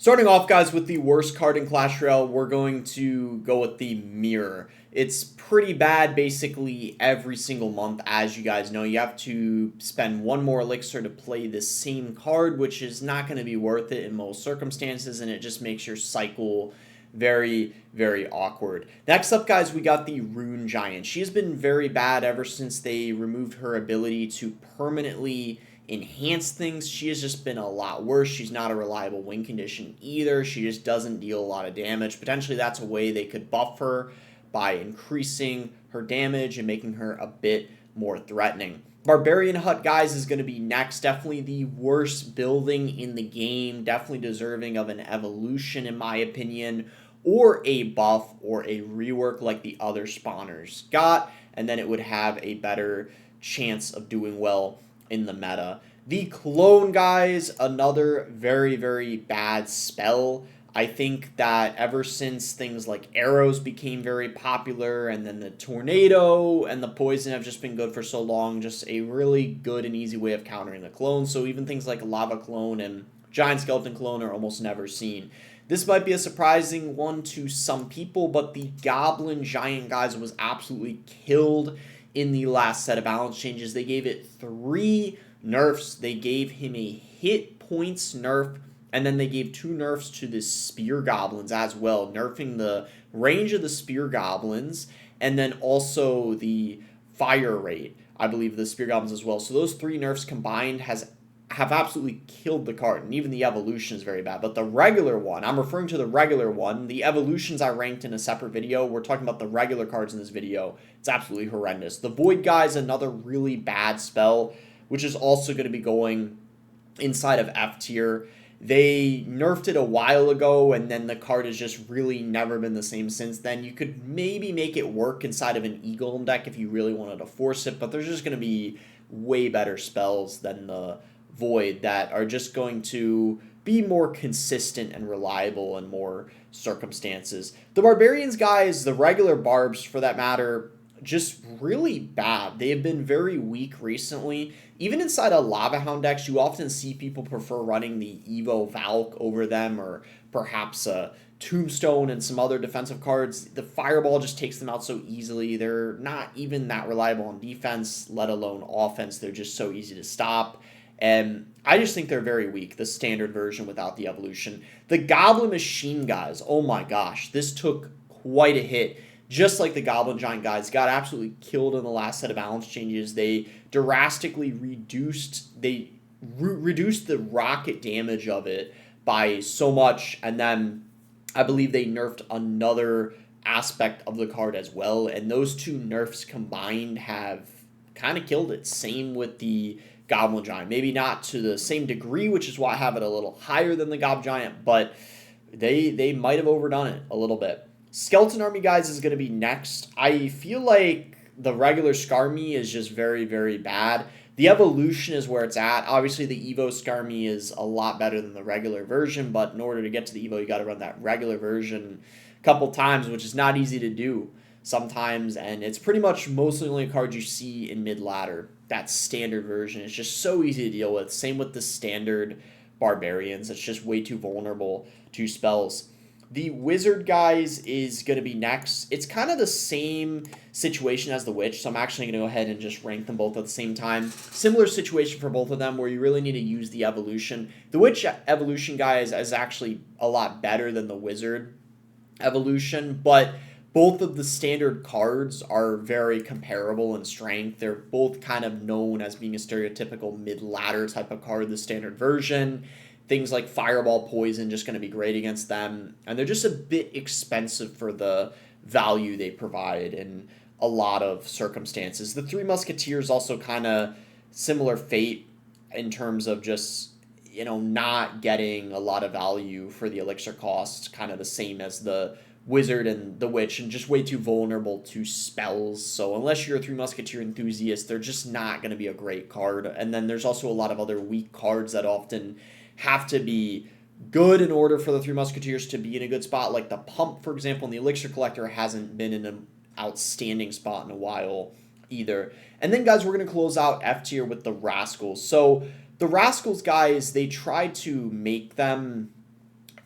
Starting off, guys, with the worst card in Clash Royale, we're going to go with the Mirror. It's pretty bad basically every single month, as you guys know. You have to spend one more elixir to play the same card, which is not going to be worth it in most circumstances, and it just makes your cycle very, very awkward. Next up, guys, we got the Rune Giant. She has been very bad ever since they removed her ability to permanently enhance things. She has just been a lot worse. She's not a reliable win condition either. She just doesn't deal a lot of damage. Potentially that's a way they could buff her by increasing her damage and making her a bit more threatening. Barbarian Hut, guys, is going to be next. Definitely the worst building in the game. Definitely deserving of an evolution, in my opinion, or a buff or a rework like the other spawners got, and then it would have a better chance of doing well in the meta. The Clone, guys, another very, very bad spell. I think that ever since things like arrows became very popular, and then the tornado and the poison have just been good for so long, just a really good and easy way of countering the clone. So even things like lava clone and giant skeleton clone are almost never seen. This might be a surprising one to some people, but the goblin giant, guys, was absolutely killed in the last set of balance changes. They gave it 3 nerfs. They gave him a hit points nerf, and then they gave 2 nerfs to the spear goblins as well, nerfing the range of the spear goblins and then also the fire rate, I believe, the spear goblins as well. So those 3 nerfs combined have absolutely killed the card, and even the evolution is very bad. But the regular one, I'm referring to the regular one. The evolutions I ranked in a separate video. We're talking about the regular cards in this video. It's absolutely horrendous. The Void Guy is another really bad spell, which is also going to be going inside of F tier. They nerfed it a while ago, and then the card has just really never been the same since then. You could maybe make it work inside of an Eagle deck if you really wanted to force it, but there's just going to be way better spells than the Void that are just going to be more consistent and reliable in more circumstances. The Barbarians, guys, the regular Barbs for that matter, just really bad. They have been very weak recently. Even inside of Lava Hound decks, you often see people prefer running the Evo Valk over them, or perhaps a Tombstone and some other defensive cards. The Fireball just takes them out so easily. They're not even that reliable on defense, let alone offense. They're just so easy to stop. And I just think they're very weak, the standard version without the evolution. The Goblin Machine, guys, oh my gosh, this took quite a hit. Just like the Goblin Giant, guys, got absolutely killed in the last set of balance changes. They drastically reduced the rocket damage of it by so much, and then I believe they nerfed another aspect of the card as well, and those 2 nerfs combined have kind of killed it. Same with the Goblin Giant. Maybe not to the same degree, which is why I have it a little higher than the Goblin Giant, but they might have overdone it a little bit. Skeleton Army, guys, is going to be next. I feel like the regular Skarmy is just very, very bad. The evolution is where it's at. Obviously, the Evo Skarmy is a lot better than the regular version, but in order to get to the Evo, you got to run that regular version a couple times, which is not easy to do sometimes, and it's pretty much mostly only a card you see in mid-ladder. That standard version is just so easy to deal with. Same with the standard Barbarians. It's just way too vulnerable to spells. The Wizard, guys, is going to be next. It's kind of the same situation as the Witch, so I'm actually going to go ahead and just rank them both at the same time. Similar situation for both of them where you really need to use the evolution. The Witch evolution, guys, is actually a lot better than the Wizard evolution, but both of the standard cards are very comparable in strength. They're both kind of known as being a stereotypical mid-ladder type of card, the standard version. Things like Fireball, Poison, just going to be great against them. And they're just a bit expensive for the value they provide in a lot of circumstances. The Three Musketeers also kind of similar fate in terms of just, not getting a lot of value for the elixir cost, kind of the same as the Wizard and the Witch, and just way too vulnerable to spells. So unless you're a Three Musketeer enthusiast, they're just not going to be a great card. And then there's also a lot of other weak cards that often have to be good in order for the Three Musketeers to be in a good spot. Like the Pump, for example, and the Elixir Collector hasn't been in an outstanding spot in a while either. And then, guys, we're going to close out F tier with the Rascals. So the Rascals, guys, they tried to make them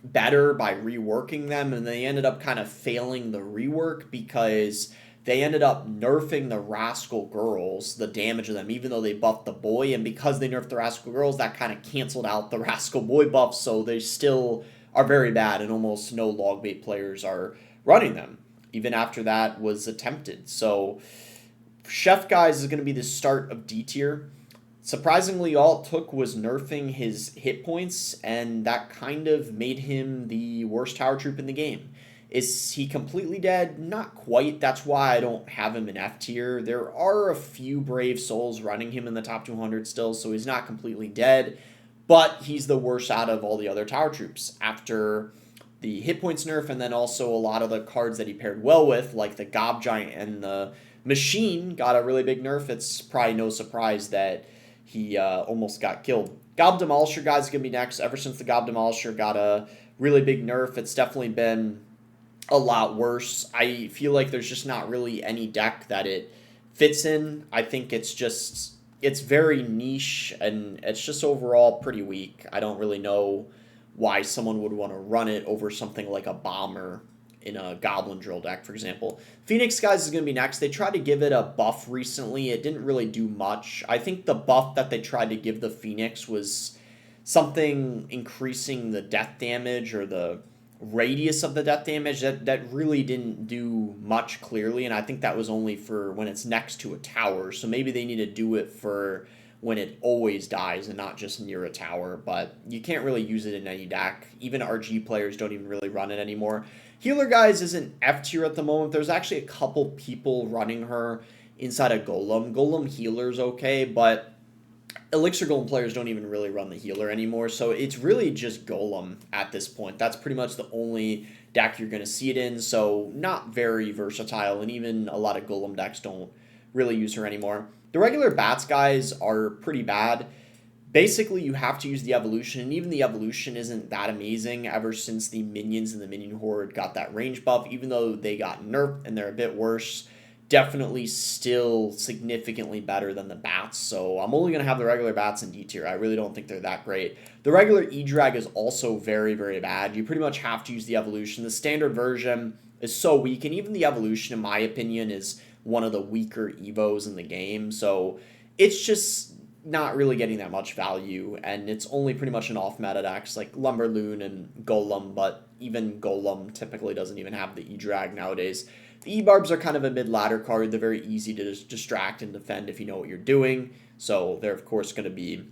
better by reworking them, and they ended up kind of failing the rework because they ended up nerfing the Rascal Girls, the damage of them, even though they buffed the boy, and because they nerfed the Rascal Girls, that kind of canceled out the Rascal Boy buff, so they still are very bad, and almost no Logbait players are running them, even after that was attempted. So Chef Guys is going to be the start of D tier. Surprisingly, all it took was nerfing his hit points, and that kind of made him the worst tower troop in the game. Is he completely dead? Not quite. That's why I don't have him in F tier. There are a few brave souls running him in the top 200 still, so he's not completely dead, but he's the worst out of all the other tower troops after the hit points nerf, and then also a lot of the cards that he paired well with, like the Gob Giant and the Machine, got a really big nerf. It's probably no surprise that he almost got killed. Gob Demolisher, guys, is going to be next. Ever since the Gob Demolisher got a really big nerf, it's definitely been a lot worse. I feel like there's just not really any deck that it fits in. I think it's very niche, and it's just overall pretty weak. I don't really know why someone would want to run it over something like a Bomber in a Goblin Drill deck, for example. Phoenix, guys, is going to be next. They tried to give it a buff recently. It didn't really do much. I think the buff that they tried to give the Phoenix was something increasing the death damage or the radius of the death damage. That really didn't do much, clearly, and I think that was only for when it's next to a tower. So maybe they need to do it for when it always dies and not just near a tower, but you can't really use it in any deck. Even RG players don't even really run it anymore. Healer, guys, isn't F tier at the moment. There's actually a couple people running her inside of Golem. Golem Healer's okay, but Elixir Golem players don't even really run the Healer anymore, so it's really just Golem at this point. That's pretty much the only deck you're going to see it in, so not very versatile, and even a lot of Golem decks don't really use her anymore. The regular Bats, guys, are pretty bad. Basically, you have to use the evolution, and even the evolution isn't that amazing ever since the minions and the minion horde got that range buff, even though they got nerfed and they're a bit worse. Definitely still significantly better than the Bats, so I'm only going to have the regular Bats in D tier. I really don't think they're that great. The regular E-Drag is also very, very bad. You pretty much have to use the evolution. The standard version is so weak, and even the evolution, in my opinion, is one of the weaker Evos in the game, so it's just not really getting that much value, and it's only pretty much an off-meta decks like Lumberloon and Golem, but even Golem typically doesn't even have the E-Drag nowadays. The E-Barbs are kind of a mid-ladder card. They're very easy to just distract and defend if you know what you're doing, so they're, of course, going to be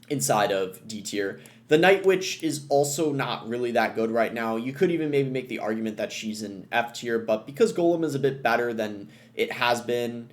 inside of D tier. The Night Witch is also not really that good right now. You could even maybe make the argument that she's in F tier, but because Golem is a bit better than it has been,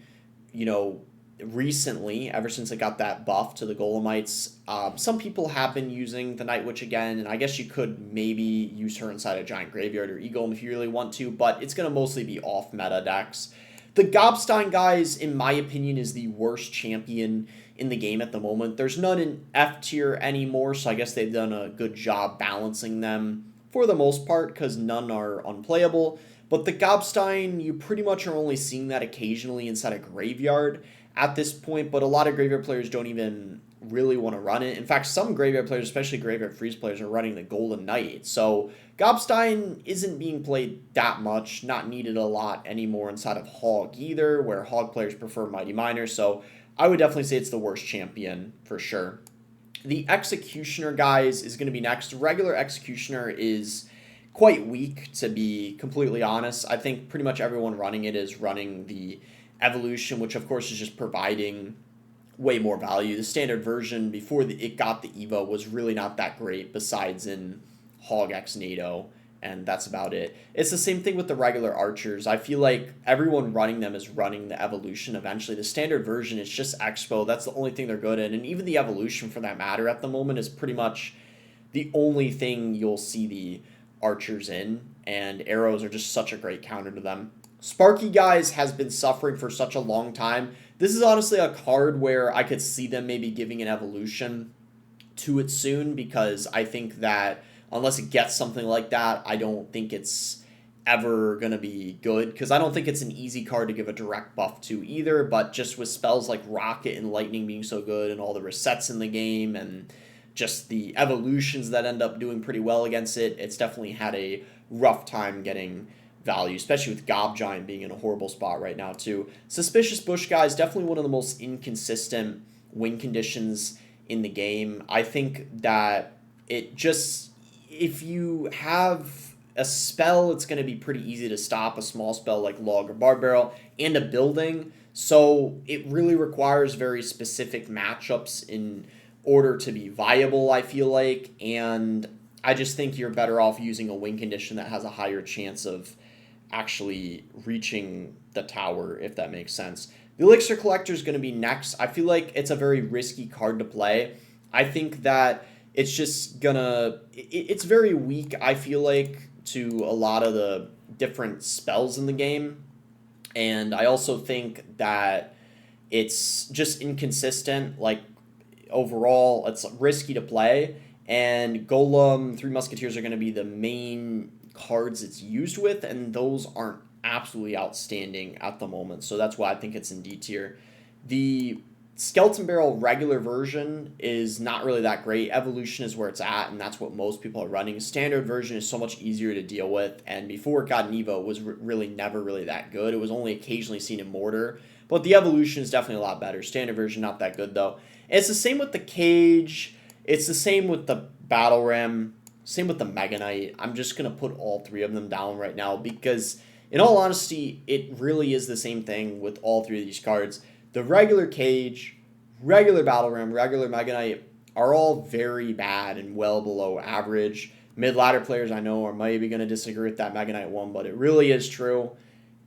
you know, recently, ever since it got that buff to the Golemites, some people have been using the Night Witch again, and I guess you could maybe use her inside a Giant Graveyard or E-Golem if you really want to, but it's going to mostly be off-meta decks. The Gobstein, guys, in my opinion, is the worst champion in the game at the moment. There's none in F tier anymore, so I guess they've done a good job balancing them for the most part, because none are unplayable. But the Gobstein, you pretty much are only seeing that occasionally inside a Graveyard at this point, but a lot of Graveyard players don't even really want to run it. In fact, some Graveyard players, especially Graveyard Freeze players, are running the Golden Knight. So Gobstein isn't being played that much, not needed a lot anymore inside of Hog either, where Hog players prefer Mighty Miner. So I would definitely say it's the worst champion for sure. The Executioner, guys, is going to be next. Regular Executioner is quite weak, to be completely honest. I think pretty much everyone running it is running the Evolution, which of course is just providing way more value. The standard version before it got the Evo was really not that great, besides in Hog X NATO, and that's about it. It's the same thing with the regular archers. I feel like everyone running them is running the Evolution eventually. The standard version is just Expo. That's the only thing they're good in, and even the Evolution, for that matter, at the moment is pretty much the only thing you'll see the archers in, and arrows are just such a great counter to them. Sparky, guys, has been suffering for such a long time. This is honestly a card where I could see them maybe giving an evolution to it soon, because I think that unless it gets something like that, I don't think it's ever going to be good, because I don't think it's an easy card to give a direct buff to either, but just with spells like Rocket and Lightning being so good and all the resets in the game and just the evolutions that end up doing pretty well against it, it's definitely had a rough time getting value, especially with Gob Giant being in a horrible spot right now too. Suspicious Bush Guy is definitely one of the most inconsistent win conditions in the game. I think that it just, if you have a spell, it's going to be pretty easy to stop a small spell like Log or Barb Barrel and a building. So it really requires very specific matchups in order to be viable, I feel like. And I just think you're better off using a win condition that has a higher chance of actually reaching the tower, if that makes sense. The Elixir Collector is going to be next. I feel like it's a very risky card to play. I think that it's just gonna, it's very weak, I feel like, to a lot of the different spells in the game. And I also think that it's just inconsistent. Like, overall, it's risky to play. And Golem, Three Musketeers are going to be the main cards it's used with, and those aren't absolutely outstanding at the moment. So that's why I think it's in D tier. The Skeleton Barrel regular version is not really that great. Evolution is where it's at, and that's what most people are running. Standard version is so much easier to deal with, and before it got an Evo, it was really never really that good. It was only occasionally seen in Mortar, but the Evolution is definitely a lot better. Standard version, not that good, though. And it's the same with the Cage. It's the same with the Battle Ram. Same with the Mega Knight. I'm just going to put all three of them down right now because, in all honesty, it really is the same thing with all three of these cards. The regular Cage, regular Battle Ram, regular Mega Knight are all very bad and well below average. Mid-ladder players I know are maybe going to disagree with that Mega Knight one, but it really is true.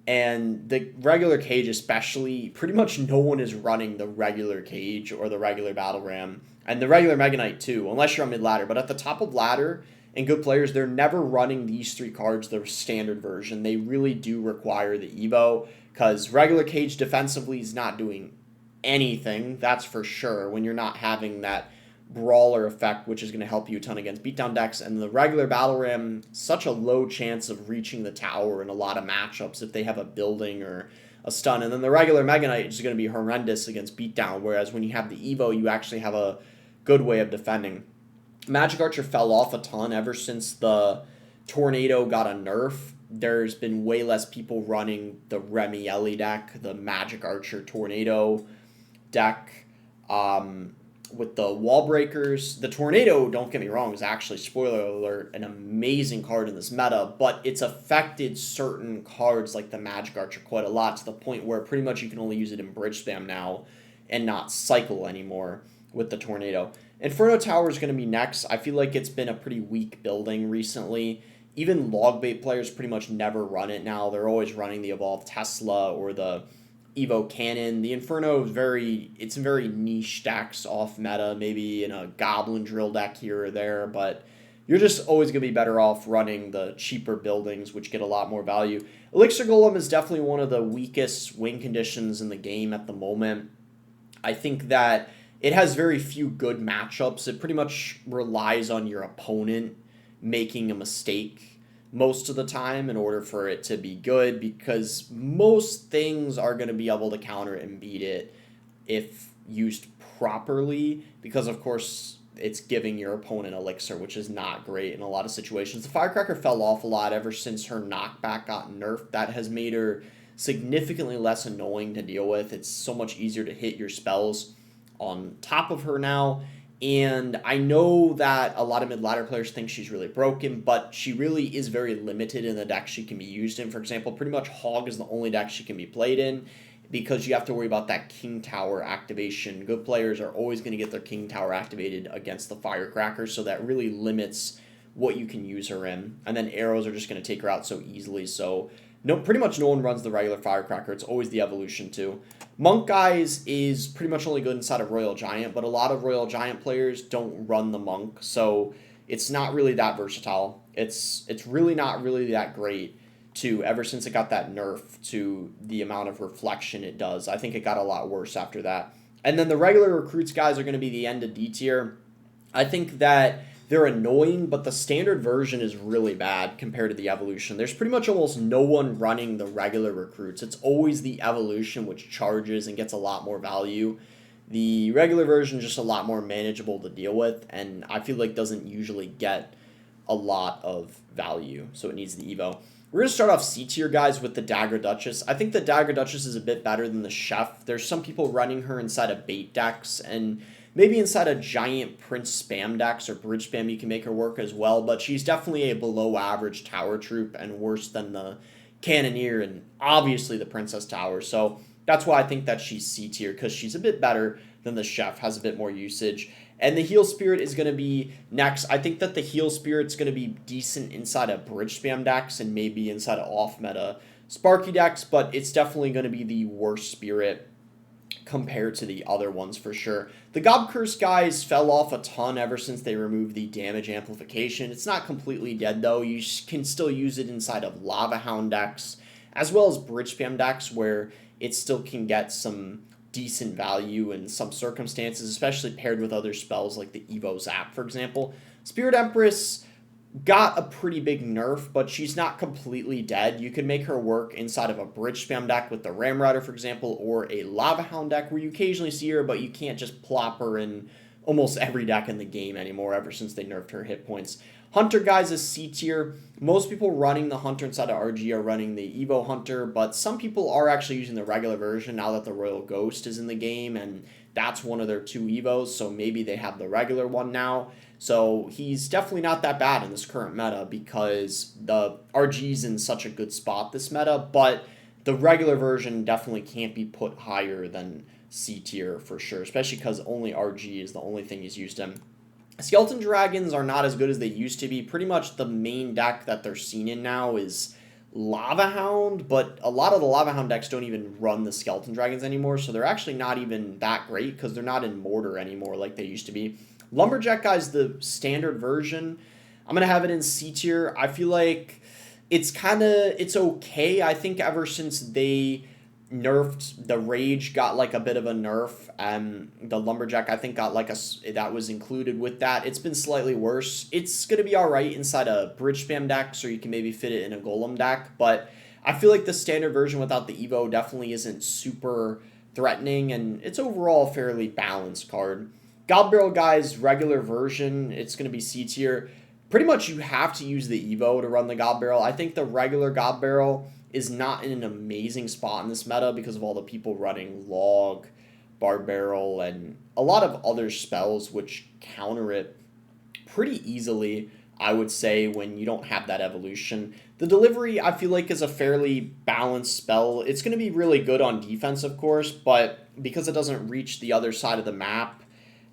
And the regular Cage especially, pretty much no one is running the regular Cage or the regular Battle Ram. And the regular Mega Knight too, unless you're on mid-ladder. But at the top of ladder and good players, they're never running these three cards, the standard version. They really do require the Evo, because regular Cage defensively is not doing anything, that's for sure, when you're not having that brawler effect, which is going to help you a ton against beatdown decks. And the regular Battle Ram, such a low chance of reaching the tower in a lot of matchups if they have a building or a stun. And then the regular Mega Knight is going to be horrendous against beatdown, whereas when you have the Evo, you actually have a good way of defending. Magic Archer fell off a ton ever since the Tornado got a nerf. There's been way less people running the Remy Ellie deck, the Magic Archer Tornado deck. With the Wall Breakers, the Tornado, don't get me wrong, is actually, spoiler alert, an amazing card in this meta, but it's affected certain cards like the Magic Archer quite a lot, to the point where pretty much you can only use it in bridge spam now and not cycle anymore with the Tornado. Inferno Tower is going to be next. I feel like it's been a pretty weak building recently. Even Logbait players pretty much never run it now. They're always running the Evolved Tesla or the Evo Cannon. The Inferno is it's very niche decks off meta, maybe in a Goblin Drill deck here or there, but you're just always going to be better off running the cheaper buildings, which get a lot more value. Elixir Golem is definitely one of the weakest win conditions in the game at the moment. I think that it has very few good matchups. It pretty much relies on your opponent making a mistake most of the time in order for it to be good, because most things are going to be able to counter and beat it if used properly, because of course it's giving your opponent elixir, which is not great in a lot of situations. The Firecracker fell off a lot ever since her knockback got nerfed. That has made her significantly less annoying to deal with. It's so much easier to hit your spells on top of her now. And I know that a lot of mid-ladder players think she's really broken, but she really is very limited in the deck she can be used in. For example, pretty much Hog is the only deck she can be played in, because you have to worry about that King Tower activation. Good players are always going to get their King Tower activated against the Firecracker, so that really limits what you can use her in. And then arrows are just going to take her out so easily, so pretty much no one runs the regular Firecracker. It's always the evolution too. Monk Guys is pretty much only good inside of Royal Giant, but a lot of Royal Giant players don't run the Monk, so it's not really that versatile. It's really not really that great too, ever since it got that nerf to the amount of reflection it does. I think it got a lot worse after that. And then the regular Recruits guys are going to be the end of D tier. I think that they're annoying, but the standard version is really bad compared to the evolution. There's pretty much almost no one running the regular Recruits. It's always the evolution which charges and gets a lot more value The regular version is just a lot more manageable to deal with, and I feel like doesn't usually get a lot of value, so it needs the Evo. We're going to start off C tier, guys, with the Dagger Duchess. I think the Dagger Duchess is a bit better than the Chef. There's some people running her inside of bait decks, and maybe inside a giant Prince spam decks or bridge spam you can make her work as well, but she's definitely a below average tower troop and worse than the Cannoneer and obviously the Princess Tower. So that's why I think that she's C tier, because she's a bit better than the Chef, has a bit more usage. And the Heal Spirit is going to be next. I think that the Heal Spirit's going to be decent inside of bridge spam decks and maybe inside of off-meta Sparky decks, but it's definitely going to be the worst Spirit compared to the other ones for sure. The Gob Curse guys fell off a ton ever since they removed the damage amplification. It's not completely dead though. You can still use it inside of Lava Hound decks as well as bridge spam decks where it still can get some decent value in some circumstances, especially paired with other spells like the Evo Zap, for example. Spirit Empress got a pretty big nerf, but she's not completely dead. You can make her work inside of a bridge spam deck with the Ram Rider, for example, or a Lava Hound deck where you occasionally see her, but you can't just plop her in almost every deck in the game anymore ever since they nerfed her hit points. Hunter, guys, is C tier. Most people running the Hunter inside of RG are running the Evo Hunter, but some people are actually using the regular version now that the Royal Ghost is in the game, and that's one of their 2 Evos, so maybe they have the regular one now. So he's definitely not that bad in this current meta because the RG's in such a good spot this meta, but the regular version definitely can't be put higher than C tier for sure, especially because only RG is the only thing he's used in. Skeleton Dragons are not as good as they used to be. Pretty much the main deck that they're seen in now is Lava Hound, but a lot of the Lava Hound decks don't even run the Skeleton Dragons anymore, so they're actually not even that great because they're not in Mortar anymore like they used to be. Lumberjack, guys, the standard version, I'm going to have it in C tier. I feel like it's okay. I think ever since they nerfed the Rage, got like a bit of a nerf, and the Lumberjack I think got like that was included with that. It's been slightly worse. It's gonna be all right inside a bridge spam deck, so you can maybe fit it in a Golem deck, but I feel like the standard version without the Evo definitely isn't super threatening, and it's overall a fairly balanced card. Gob Barrel, guys, regular version, it's gonna be C tier. Pretty much you have to use the Evo to run the Gob Barrel. I think the regular Gob Barrel is not in an amazing spot in this meta because of all the people running Log, Barb Barrel, and a lot of other spells which counter it pretty easily, I would say, when you don't have that evolution. The Delivery, I feel like, is a fairly balanced spell. It's going to be really good on defense, of course, but because it doesn't reach the other side of the map,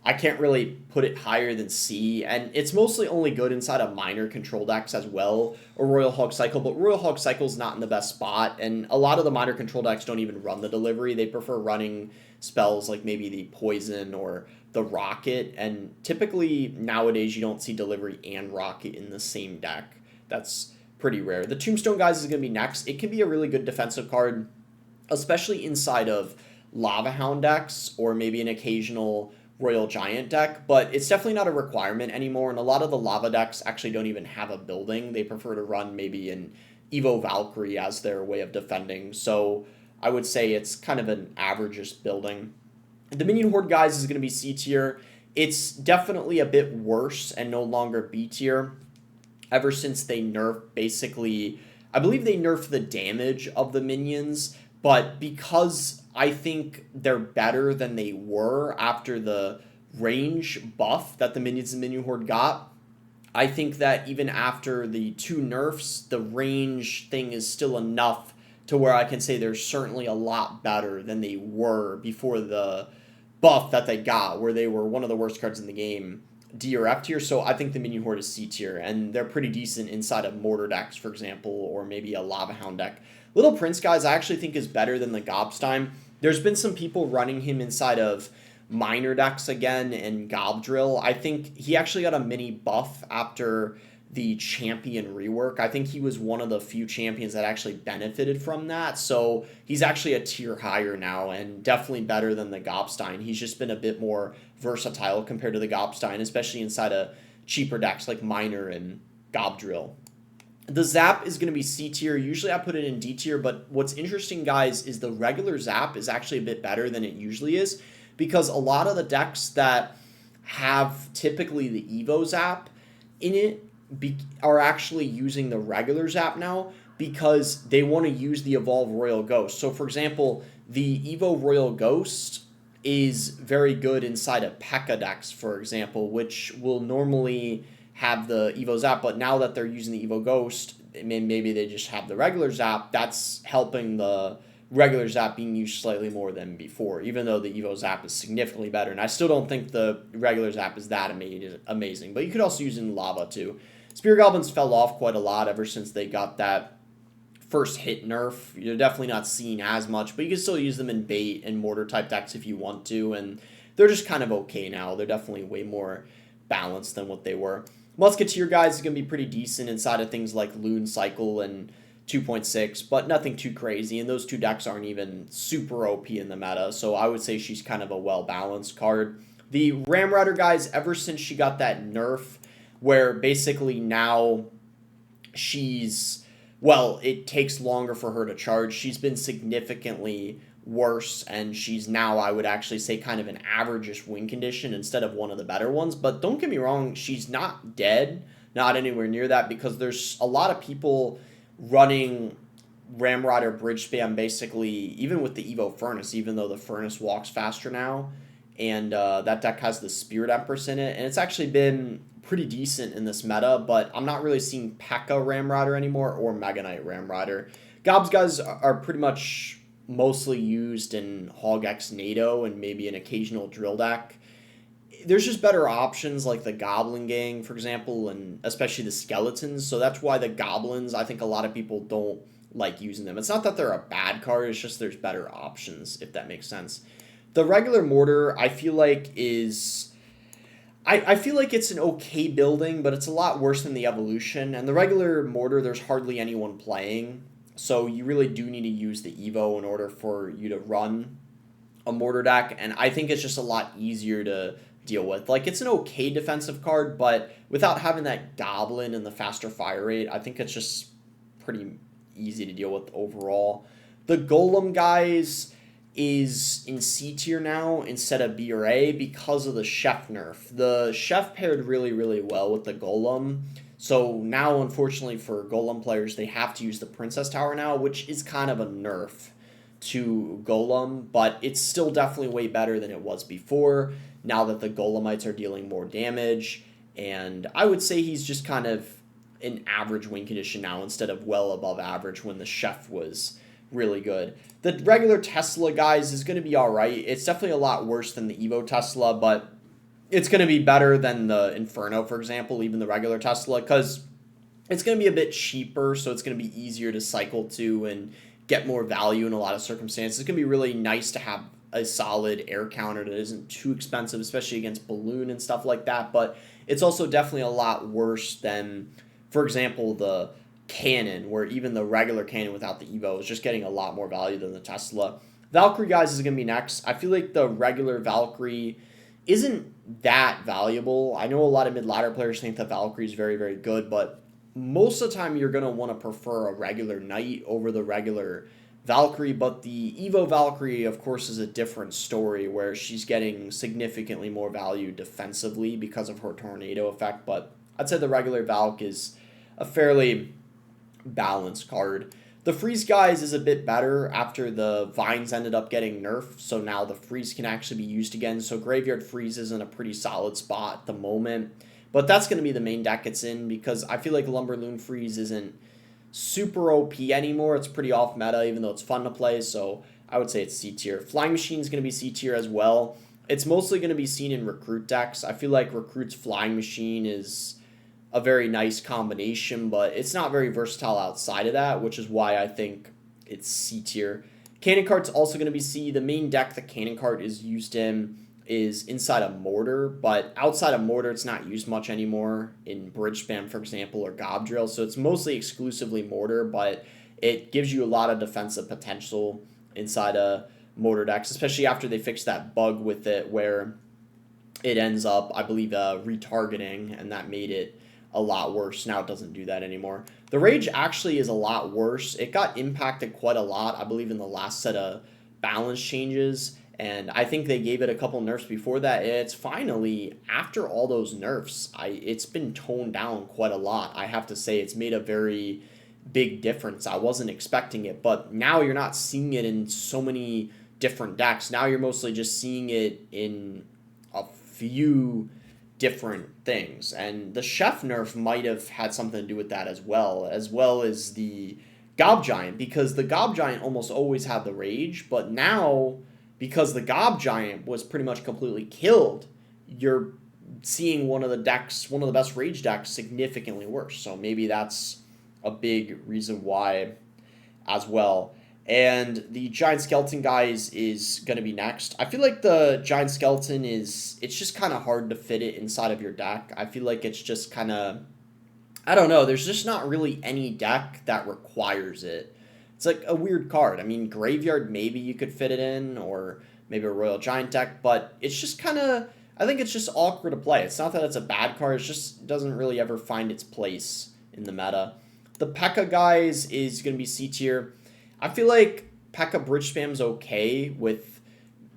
I can't really put it higher than C, and it's mostly only good inside of minor control decks as well, or Royal Hog Cycle, but Royal Hog Cycle's not in the best spot, and a lot of the minor control decks don't even run the Delivery. They prefer running spells like maybe the Poison or the Rocket, and typically nowadays you don't see Delivery and Rocket in the same deck. That's pretty rare. The Tombstone, guys, is going to be next. It can be a really good defensive card, especially inside of Lava Hound decks, or maybe an occasional Royal Giant deck, but it's definitely not a requirement anymore, and a lot of the Lava decks actually don't even have a building. They prefer to run maybe an Evo Valkyrie as their way of defending, so I would say it's kind of an average building. The Minion Horde, guys, is going to be C tier. It's definitely a bit worse and no longer B tier ever since they nerfed basically, I believe they nerfed the damage of the minions, but because I think they're better than they were after the range buff that the minions and Minion Horde got, I think that even after the 2 nerfs, the range thing is still enough to where I can say they're certainly a lot better than they were before the buff that they got, where they were one of the worst cards in the game, D or F tier. So I think the Minion Horde is C tier, and they're pretty decent inside of Mortar decks, for example, or maybe a Lava Hound deck. Little Prince, guys, I actually think is better than the Gobstein. There's been some people running him inside of minor decks again and Gob Drill. I think he actually got a mini buff after the champion rework. I think he was one of the few champions that actually benefited from that. So he's actually a tier higher now and definitely better than the Gobstein. He's just been a bit more versatile compared to the Gobstein, especially inside of cheaper decks like minor and Gob Drill. The Zap is going to be C tier. Usually I put it in D tier, but what's interesting, guys, is the regular Zap is actually a bit better than it usually is because a lot of the decks that have typically the Evo Zap in it are actually using the regular Zap now because they want to use the Evolve Royal Ghost. So, for example, the Evo Royal Ghost is very good inside of P.E.K.K.A decks, for example, which will normally have the Evo Zap, but now that they're using the Evo Ghost, maybe they just have the regular Zap. That's helping the regular Zap being used slightly more than before, even though the Evo Zap is significantly better. And I still don't think the regular Zap is that amazing, but you could also use it in Lava too. Spear Goblins fell off quite a lot ever since they got that first hit nerf. You're definitely not seeing as much, but you can still use them in bait and mortar type decks if you want to, and they're just kind of okay now. They're definitely way more balanced than what they were. Musketeer guys is going to be pretty decent inside of things like Loon Cycle and 2.6, but nothing too crazy, and those two decks aren't even super OP in the meta, so I would say she's kind of a well-balanced card. The Ramrider guys, ever since she got that nerf, where basically now she's, well, it takes longer for her to charge, she's been significantly worse, and she's now, I would actually say, kind of an average-ish win condition instead of one of the better ones. But don't get me wrong, she's not dead, not anywhere near that, because there's a lot of people running Ramrider bridge spam basically, even with the Evo Furnace, even though the Furnace walks faster now, and that deck has the Spirit Empress in it, and it's actually been pretty decent in this meta, but I'm not really seeing P.E.K.K.A Ramrider anymore or Mega Knight Ramrider. Gobs guys are pretty much mostly used in Hog X NATO and maybe an occasional drill deck. There's just better options like the Goblin Gang, for example, and especially the Skeletons. So that's why the Goblins, I think a lot of people don't like using them. It's not that they're a bad card, it's just there's better options, if that makes sense. The regular Mortar, I feel like is... I feel like it's an okay building, but it's a lot worse than the Evolution. And the regular Mortar, there's hardly anyone playing. So you really do need to use the Evo in order for you to run a Mortar deck. And I think it's just a lot easier to deal with. Like, it's an okay defensive card, but without having that Goblin and the faster fire rate, I think it's just pretty easy to deal with overall. The Golem guys is in C tier now instead of B or A because of the Chef nerf. The Chef paired really, really well with the Golem. So now, unfortunately for Golem players, they have to use the Princess Tower now, which is kind of a nerf to Golem, but it's still definitely way better than it was before, now that the Golemites are dealing more damage, and I would say he's just kind of an average win condition now instead of well above average when the Chef was really good. The regular Tesla, guys, is going to be alright. It's definitely a lot worse than the Evo Tesla, but it's going to be better than the Inferno, for example, even the regular Tesla, because it's going to be a bit cheaper, so it's going to be easier to cycle to and get more value in a lot of circumstances. It's going to be really nice to have a solid air counter that isn't too expensive, especially against Balloon and stuff like that, but it's also definitely a lot worse than, for example, the Cannon, where even the regular Cannon without the Evo is just getting a lot more value than the Tesla. Valkyrie, guys, is going to be next. I feel like the regular Valkyrie isn't that valuable. I know a lot of mid-ladder players think that Valkyrie is very, very good, but most of the time you're going to want to prefer a regular Knight over the regular Valkyrie, but the Evo Valkyrie, of course, is a different story where she's getting significantly more value defensively because of her tornado effect, but I'd say the regular Valk is a fairly balanced card. The Freeze guys is a bit better after the Vines ended up getting nerfed, so now the Freeze can actually be used again, so Graveyard Freeze is in a pretty solid spot at the moment, but that's going to be the main deck it's in, because I feel like Lumberloon Freeze isn't super OP anymore. It's pretty off meta, even though it's fun to play, so I would say it's C tier. Flying Machine is going to be C tier as well. It's mostly going to be seen in Recruit decks. I feel like Recruit's Flying Machine is a very nice combination, but it's not very versatile outside of that, which is why I think it's C tier. Cannon Cart's also going to be C. The main deck that Cannon Cart is used in is inside a Mortar, but outside of Mortar, it's not used much anymore in Bridge Spam, for example, or Gob Drill, so it's mostly exclusively Mortar, but it gives you a lot of defensive potential inside a Mortar decks, especially after they fixed that bug with it where it ends up, I believe, retargeting, and that made it a lot worse. Now it doesn't do that anymore. The Rage actually is a lot worse. It got impacted quite a lot, I believe, in the last set of balance changes, And I think they gave it a couple nerfs before that. It's finally, after all those nerfs, it's been toned down quite a lot. I have to say, it's made a very big difference. I wasn't expecting it, but now you're not seeing it in so many different decks. Now you're mostly just seeing it in a few different things. And the Chef nerf might have had something to do with that as well as the Gob Giant, because the Gob Giant almost always had the Rage, but now, because the Gob Giant was pretty much completely killed, you're seeing one of the best Rage decks significantly worse. So maybe that's a big reason why as well. And the Giant Skeleton guys is going to be next. I feel like the Giant Skeleton it's just kind of hard to fit it inside of your deck. I feel like it's just kind of, I don't know, there's just not really any deck that requires it. It's like a weird card. I mean, Graveyard, maybe you could fit it in, or maybe a Royal Giant deck, but it's just kind of, I think it's just awkward to play. It's not that it's a bad card, it just doesn't really ever find its place in the meta. The P.E.K.K.A guys is going to be C tier. I feel like P.E.K.K.A Bridge Spam's okay with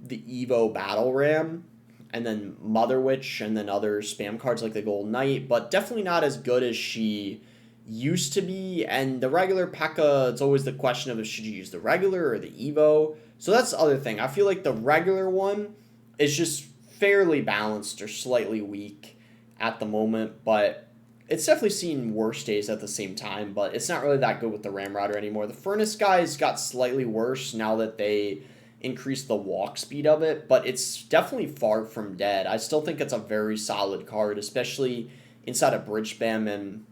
the Evo Battle Ram, and then Mother Witch, and then other spam cards like the Gold Knight, but definitely not as good as she used to be. And the regular P.E.K.K.A, it's always the question of should you use the regular or the Evo. So that's the other thing. I feel like the regular one is just fairly balanced or slightly weak at the moment, but it's definitely seen worse days at the same time, but it's not really that good with the Ramrodder anymore. The Furnace guys got slightly worse now that they increased the walk speed of it, but it's definitely far from dead. I still think it's a very solid card, especially inside of Bridge Spam and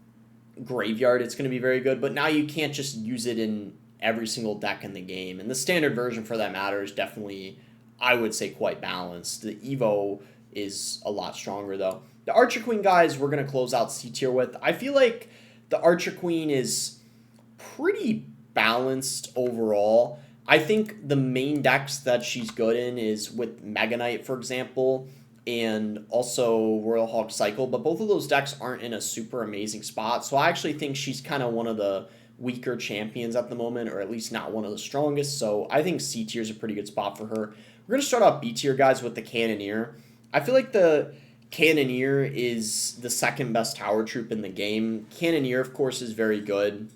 Graveyard. It's going to be very good, but now you can't just use it in every single deck in the game. And the standard version, for that matter, is definitely, I would say, quite balanced. The Evo is a lot stronger, though. The Archer Queen guys, we're going to close out C tier with. I feel like the Archer Queen is pretty balanced overall. I think the main decks that she's good in is with Mega Knight, for example, and also Royal Hog Cycle, but both of those decks aren't in a super amazing spot, so I actually think she's kind of one of the weaker champions at the moment, or at least not one of the strongest, so I think C tier is a pretty good spot for her. We're going to start off B tier, guys, with the Cannoneer. I feel like the Cannoneer is the second best tower troop in the game. Cannoneer, of course, is very good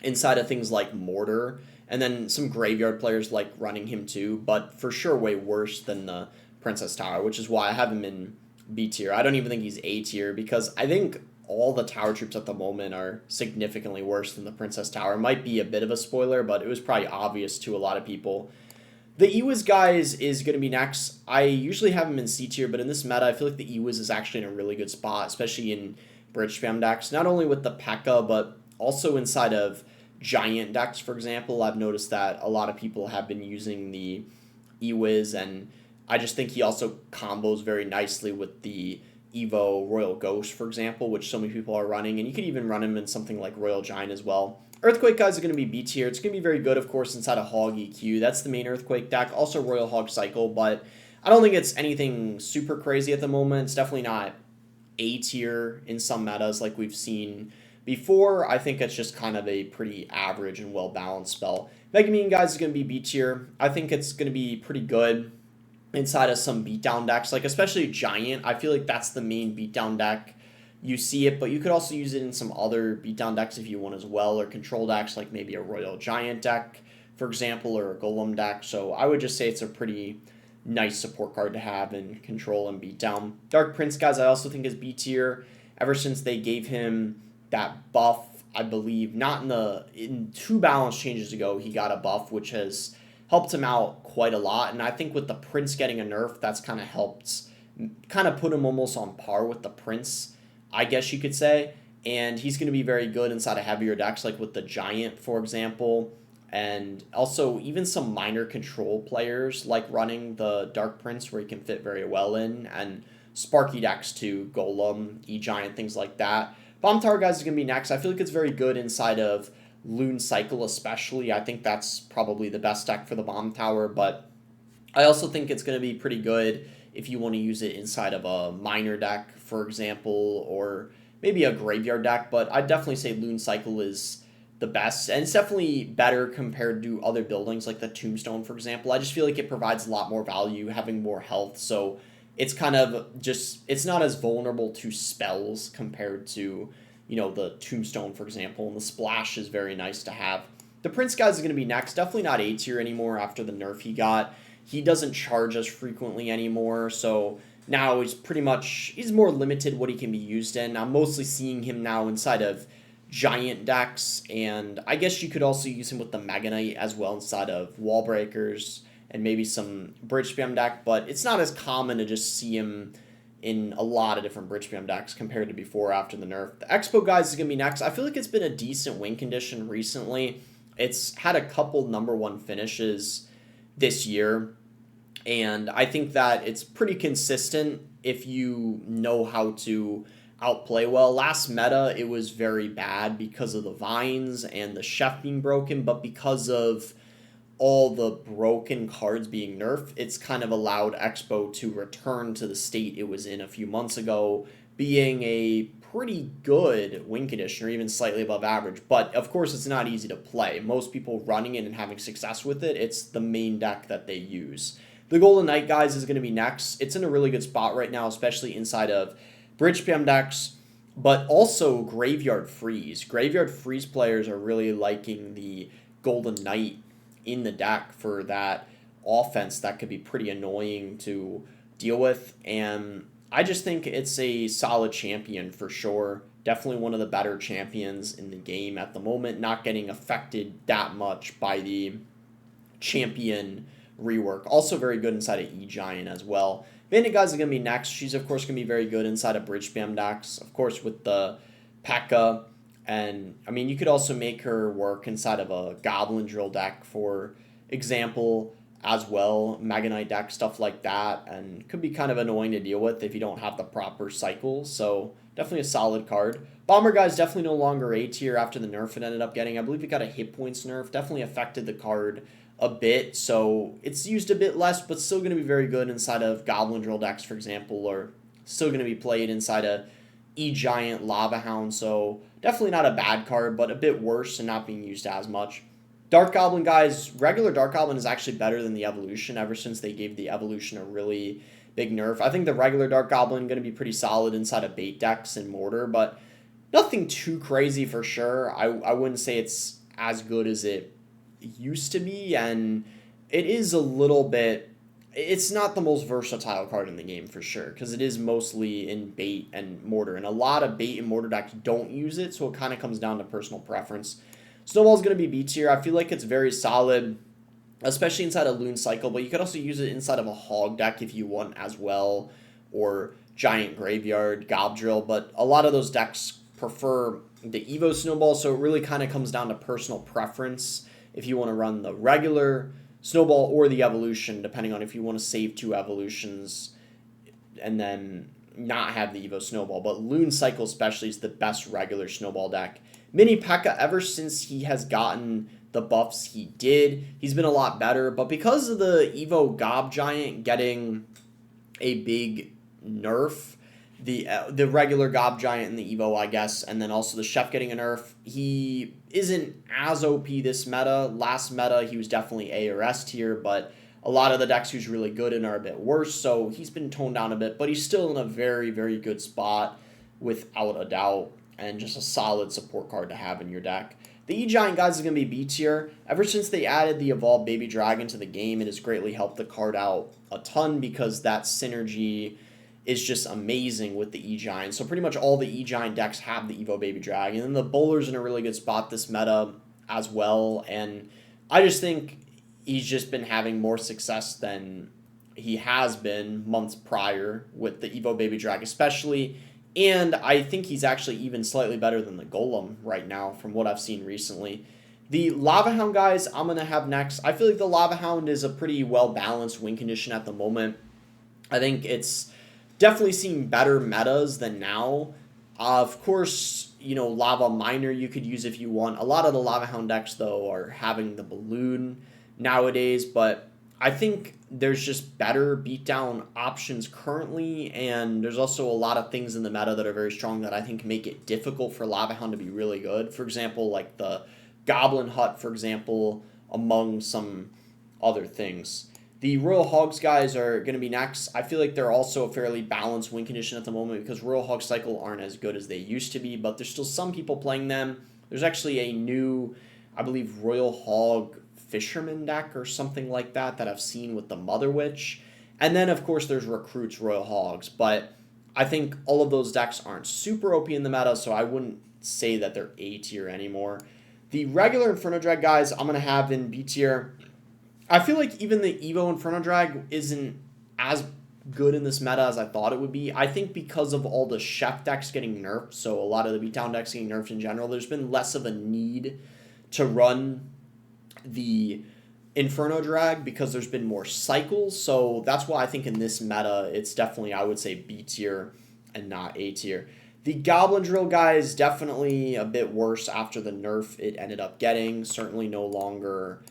inside of things like Mortar, and then some Graveyard players like running him too, but for sure way worse than the Princess Tower, which is why I have him in B tier. I don't even think he's A tier, because I think all the tower troops at the moment are significantly worse than the Princess Tower. It might be a bit of a spoiler, but it was probably obvious to a lot of people. The Ewiz guys is going to be next. I usually have him in C tier, but in this meta, I feel like the Ewiz is actually in a really good spot, especially in Bridge Spam decks. Not only with the P.E.K.K.A, but also inside of Giant decks, for example. I've noticed that a lot of people have been using the Ewiz, and I just think he also combos very nicely with the Evo Royal Ghost, for example, which so many people are running, and you could even run him in something like Royal Giant as well. Earthquake guys are going to be B tier. It's going to be very good, of course, inside of Hog EQ. That's the main Earthquake deck. Also Royal Hog Cycle, but I don't think it's anything super crazy at the moment. It's definitely not A tier in some metas like we've seen before. I think it's just kind of a pretty average and well-balanced spell. Megumin guys is going to be B tier. I think it's going to be pretty good inside of some beatdown decks, like especially Giant. I feel like that's the main beatdown deck. You see it, but you could also use it in some other beatdown decks if you want as well, or control decks like maybe a Royal Giant deck, for example, or a Golem deck. So I would just say it's a pretty nice support card to have in control and beatdown. Dark Prince, guys, I also think is B tier. Ever since they gave him that buff, I believe, not in 2 balance changes ago, he got a buff, which has helped him out quite a lot. And I think with the Prince getting a nerf, that's kind of helped kind of put him almost on par with the Prince, I guess you could say. And he's going to be very good inside of heavier decks, like with the Giant, for example. And also even some minor control players like running the Dark Prince, where he can fit very well in. And Sparky decks too, Golem, E-Giant, things like that. Bomb Tower guys is going to be next. I feel like it's very good inside of Loon Cycle especially. I think that's probably the best deck for the Bomb Tower. But I also think it's going to be pretty good if you want to use it inside of a minor deck, for example, or maybe a Graveyard deck. But I'd definitely say Loon Cycle is the best, and it's definitely better compared to other buildings like the Tombstone, for example. I just feel like it provides a lot more value, having more health, so it's kind of just it's not as vulnerable to spells compared to the Tombstone, for example, and the Splash is very nice to have. The Prince guys is going to be next. Definitely not A tier anymore after the nerf he got. He doesn't charge as frequently anymore, so now he's more limited what he can be used in. I'm mostly seeing him now inside of giant decks, and I guess you could also use him with the Mega Knight as well inside of wall breakers and maybe some bridge spam deck, but it's not as common to just see him in a lot of different bridge spam decks compared to before after the nerf. The Expo guys is going to be next. I feel like it's been a decent win condition recently. It's had a couple number one finishes this year, and I think that it's pretty consistent if you know how to outplay well. Last meta, it was very bad because of the vines and the chef being broken, but because of all the broken cards being nerfed, it's kind of allowed Expo to return to the state it was in a few months ago, being a pretty good win condition or even slightly above average. But of course, it's not easy to play. Most people running it and having success with it, it's the main deck that they use. The Golden Knight guys is going to be next. It's in a really good spot right now, especially inside of bridge spam decks, but also Graveyard Freeze. Graveyard Freeze players are really liking the Golden Knight in the deck for that offense that could be pretty annoying to deal with. And I just think it's a solid champion for sure. Definitely one of the better champions in the game at the moment, not getting affected that much by the champion rework. Also very good inside of E-Giant as well. Bandit guys are going to be next. She's, of course, going to be very good inside of bridge spam decks. Of course, with the P.E.K.K.A. And, I mean, you could also make her work inside of a Goblin Drill deck, for example, as well. Mega Knight deck, stuff like that. And could be kind of annoying to deal with if you don't have the proper cycle. So, definitely a solid card. Bomber guy's definitely no longer A tier after the nerf it ended up getting. I believe it got a hit points nerf. Definitely affected the card a bit, so it's used a bit less, but still going to be very good inside of Goblin Drill decks, for example, or still going to be played inside of E-Giant, Lava Hound, so definitely not a bad card, but a bit worse and not being used as much. Dark Goblin guys, regular Dark Goblin is actually better than the Evolution ever since they gave the Evolution a really big nerf. I think the regular Dark Goblin going to be pretty solid inside of bait decks and Mortar, but nothing too crazy for sure. I wouldn't say it's as good as it used to be, and it is a little bit, it's not the most versatile card in the game for sure, because it is mostly in bait and mortar, and a lot of bait and mortar decks don't use it, so it kind of comes down to personal preference. Snowball's going to be B tier. I feel like it's very solid, especially inside a Loon Cycle, but you could also use it inside of a Hog deck if you want as well, or Giant Graveyard, Gob Drill, but a lot of those decks prefer the Evo Snowball, so it really kind of comes down to personal preference if you want to run the regular Snowball or the Evolution, depending on if you want to save 2 Evolutions and then not have the Evo Snowball. But Loon Cycle especially is the best regular Snowball deck. Mini P.E.K.K.A, ever since he has gotten the buffs he did, he's been a lot better. But because of the Evo Gob Giant getting a big nerf, the regular Gob Giant and the Evo, I guess, and then also the Chef getting a nerf, he isn't as OP this meta. Last meta, he was definitely A or S tier, but a lot of the decks he's really good in are a bit worse, so he's been toned down a bit, but he's still in a very, very good spot without a doubt, and just a solid support card to have in your deck. The E-Giant guys is going to be B tier. Ever since they added the Evolved Baby Dragon to the game, it has greatly helped the card out a ton because that synergy is just amazing with the E-Giant. So pretty much all the E-Giant decks have the Evo Baby Dragon. And the Bowler's in a really good spot this meta as well. And I just think he's just been having more success than he has been months prior with the Evo Baby Dragon especially. And I think he's actually even slightly better than the Golem right now from what I've seen recently. The Lava Hound guys I'm going to have next. I feel like the Lava Hound is a pretty well-balanced win condition at the moment. I think it's definitely seen better metas than now. Of course, Lava Miner you could use if you want. A lot of the Lava Hound decks, though, are having the Balloon nowadays, but I think there's just better beatdown options currently, and there's also a lot of things in the meta that are very strong that I think make it difficult for Lava Hound to be really good. For example, like the Goblin Hut, for example, among some other things. The Royal Hogs guys are going to be next. I feel like they're also a fairly balanced win condition at the moment because Royal Hog Cycle aren't as good as they used to be, but there's still some people playing them. There's actually a new, I believe, Royal Hog Fisherman deck or something like that I've seen with the Mother Witch. And then, of course, there's Recruits Royal Hogs, but I think all of those decks aren't super OP in the meta, so I wouldn't say that they're A tier anymore. The regular Inferno Drag guys I'm going to have in B tier. I feel like even the Evo Inferno Drag isn't as good in this meta as I thought it would be. I think because of all the chef decks getting nerfed, so a lot of the beatdown decks getting nerfed in general, there's been less of a need to run the Inferno Drag because there's been more cycles. So that's why I think in this meta, it's definitely, I would say, B tier and not A tier. The Goblin Drill guy is definitely a bit worse after the nerf it ended up getting. Certainly no longer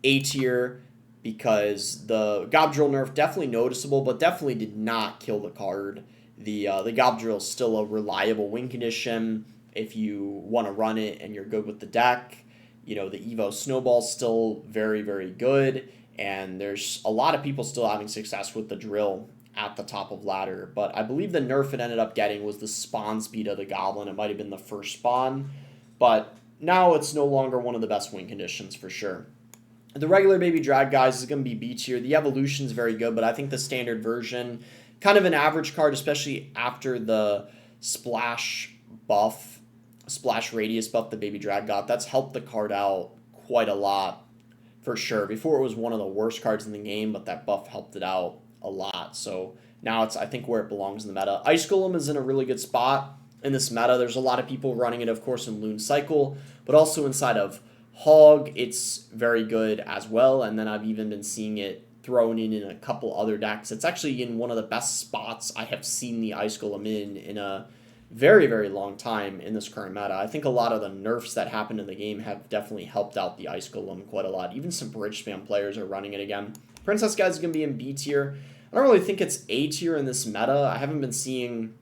A tier because the Gob Drill nerf definitely noticeable, but definitely did not kill the card. The Gob Drill is still a reliable win condition if you want to run it and you're good with the deck. You know, the Evo Snowball's still very, very good, and there's a lot of people still having success with the drill at the top of ladder. But I believe the nerf it ended up getting was the spawn speed of the Goblin. It might have been the first spawn, but now it's no longer one of the best win conditions for sure. The regular Baby Drag guys is going to be B tier. The evolution is very good, but I think the standard version, kind of an average card, especially after the splash buff, splash radius buff the Baby Drag got. That's helped the card out quite a lot for sure. Before it was one of the worst cards in the game, but that buff helped it out a lot. So now it's, I think, where it belongs in the meta. Ice Golem is in a really good spot in this meta. There's a lot of people running it, of course, in Loon Cycle, but also inside of Hog, it's very good as well. And then I've even been seeing it thrown in a couple other decks. It's actually in one of the best spots I have seen the Ice Golem in a very, very long time in this current meta. I think a lot of the nerfs that happened in the game have definitely helped out the Ice Golem quite a lot. Even some bridge spam players are running it again. Princess guys is going to be in B tier. I don't really think it's A tier in this meta. I haven't been seeing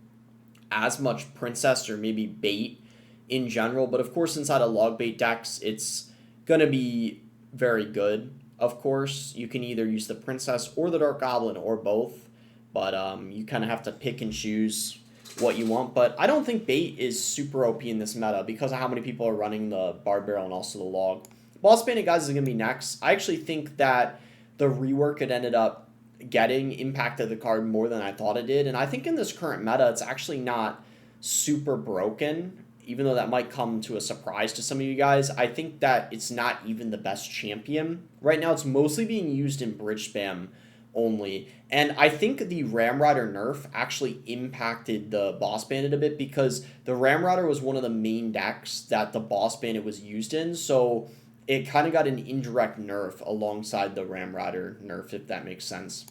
as much Princess or maybe bait in general, but of course inside of log bait decks, it's going to be very good. Of course, you can either use the Princess or the Dark Goblin or both, but you kind of have to pick and choose what you want. But I don't think bait is super OP in this meta because of how many people are running the Bard Barrel and also the log. Boss Bandit guys is going to be next. I actually think that the rework it ended up getting impacted the card more than I thought it did, and I think in this current meta it's actually not super broken, even though that might come to a surprise to some of you guys. I think that it's not even the best champion. Right now it's mostly being used in bridge spam only, and I think the Ramrider nerf actually impacted the Boss Bandit a bit because the Ramrider was one of the main decks that the Boss Bandit was used in, so it kind of got an indirect nerf alongside the Ramrider nerf, if that makes sense.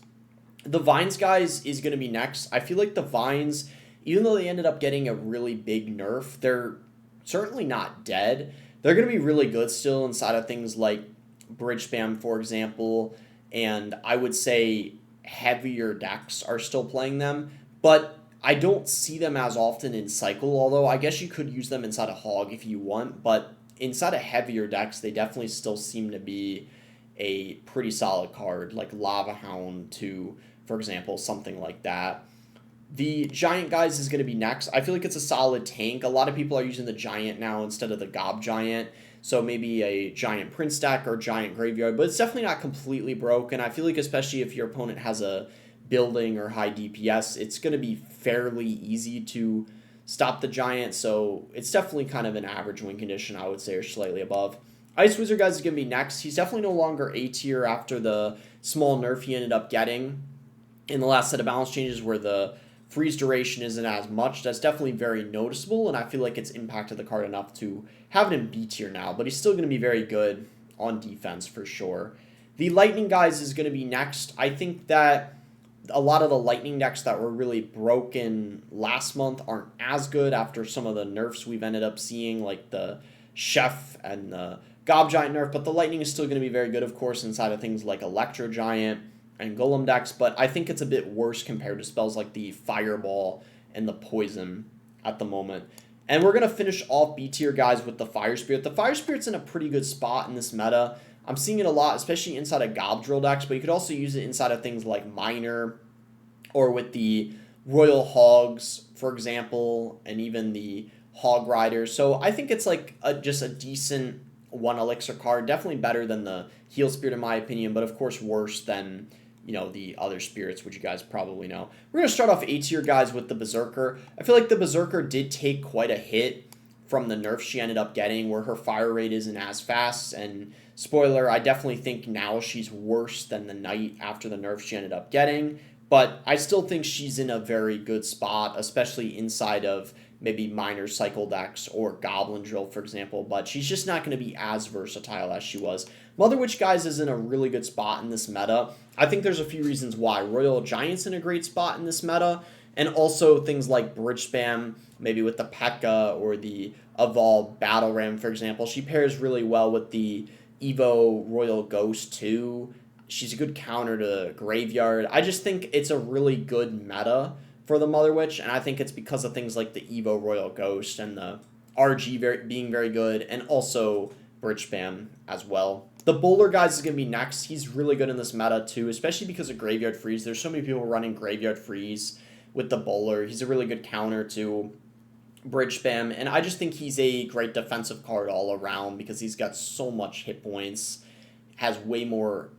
The Vines guys is going to be next. I feel like the Vines, even though they ended up getting a really big nerf, they're certainly not dead. They're going to be really good still inside of things like bridge spam, for example, and I would say heavier decks are still playing them, but I don't see them as often in Cycle, although I guess you could use them inside a Hog if you want, but inside of heavier decks, they definitely still seem to be a pretty solid card, like Lava Hound 2, for example, something like that. The Giant guys is going to be next. I feel like it's a solid tank. A lot of people are using the Giant now instead of the Gob Giant, so maybe a Giant Prince deck or Giant Graveyard, but it's definitely not completely broken. I feel like especially if your opponent has a building or high DPS, it's going to be fairly easy to stop the Giant, so it's definitely kind of an average win condition, I would say, or slightly above. Ice Wizard guys is going to be next. He's definitely no longer A tier after the small nerf he ended up getting in the last set of balance changes where the freeze duration isn't as much. That's definitely very noticeable, and I feel like it's impacted the card enough to have it in B tier now, but he's still going to be very good on defense for sure. The Lightning guys is going to be next. I think that a lot of the Lightning decks that were really broken last month aren't as good after some of the nerfs we've ended up seeing, like the Chef and the Gob Giant nerf, but the Lightning is still going to be very good, of course, inside of things like Electro Giant and Golem decks, but I think it's a bit worse compared to spells like the Fireball and the Poison at the moment. And we're going to finish off B tier, guys, with the Fire Spirit. The Fire Spirit's in a pretty good spot in this meta. I'm seeing it a lot, especially inside of Gob Drill decks, but you could also use it inside of things like Miner or with the Royal Hogs, for example, and even the Hog Riders. So I think it's like just a decent 1 elixir card. Definitely better than the Heal Spirit in my opinion, but of course worse than, you know, the other spirits, which you guys probably know. We're going to start off A tier, guys, with the Berserker. I feel like the Berserker did take quite a hit from the nerfs she ended up getting, where her fire rate isn't as fast, and spoiler, I definitely think now she's worse than the Knight after the nerfs she ended up getting, but I still think she's in a very good spot, especially inside of maybe Miner Cycle decks or Goblin Drill, for example, but she's just not going to be as versatile as she was. Mother Witch, guys, is in a really good spot in this meta. I think there's a few reasons why. Royal Giant's in a great spot in this meta, and also things like Bridge Spam, maybe with the P.E.K.K.A. or the Evolved Battle Ram, for example. She pairs really well with the Evo Royal Ghost, too. She's a good counter to Graveyard. I just think it's a really good meta for the Mother Witch, and I think it's because of things like the Evo Royal Ghost and the RG being very good, and also Bridge Spam as well. The Bowler, guys, is going to be next. He's really good in this meta, too, especially because of Graveyard Freeze. There's so many people running Graveyard Freeze with the Bowler. He's a really good counter to Bridge Spam, and I just think he's a great defensive card all around because he's got so much hit points, has way more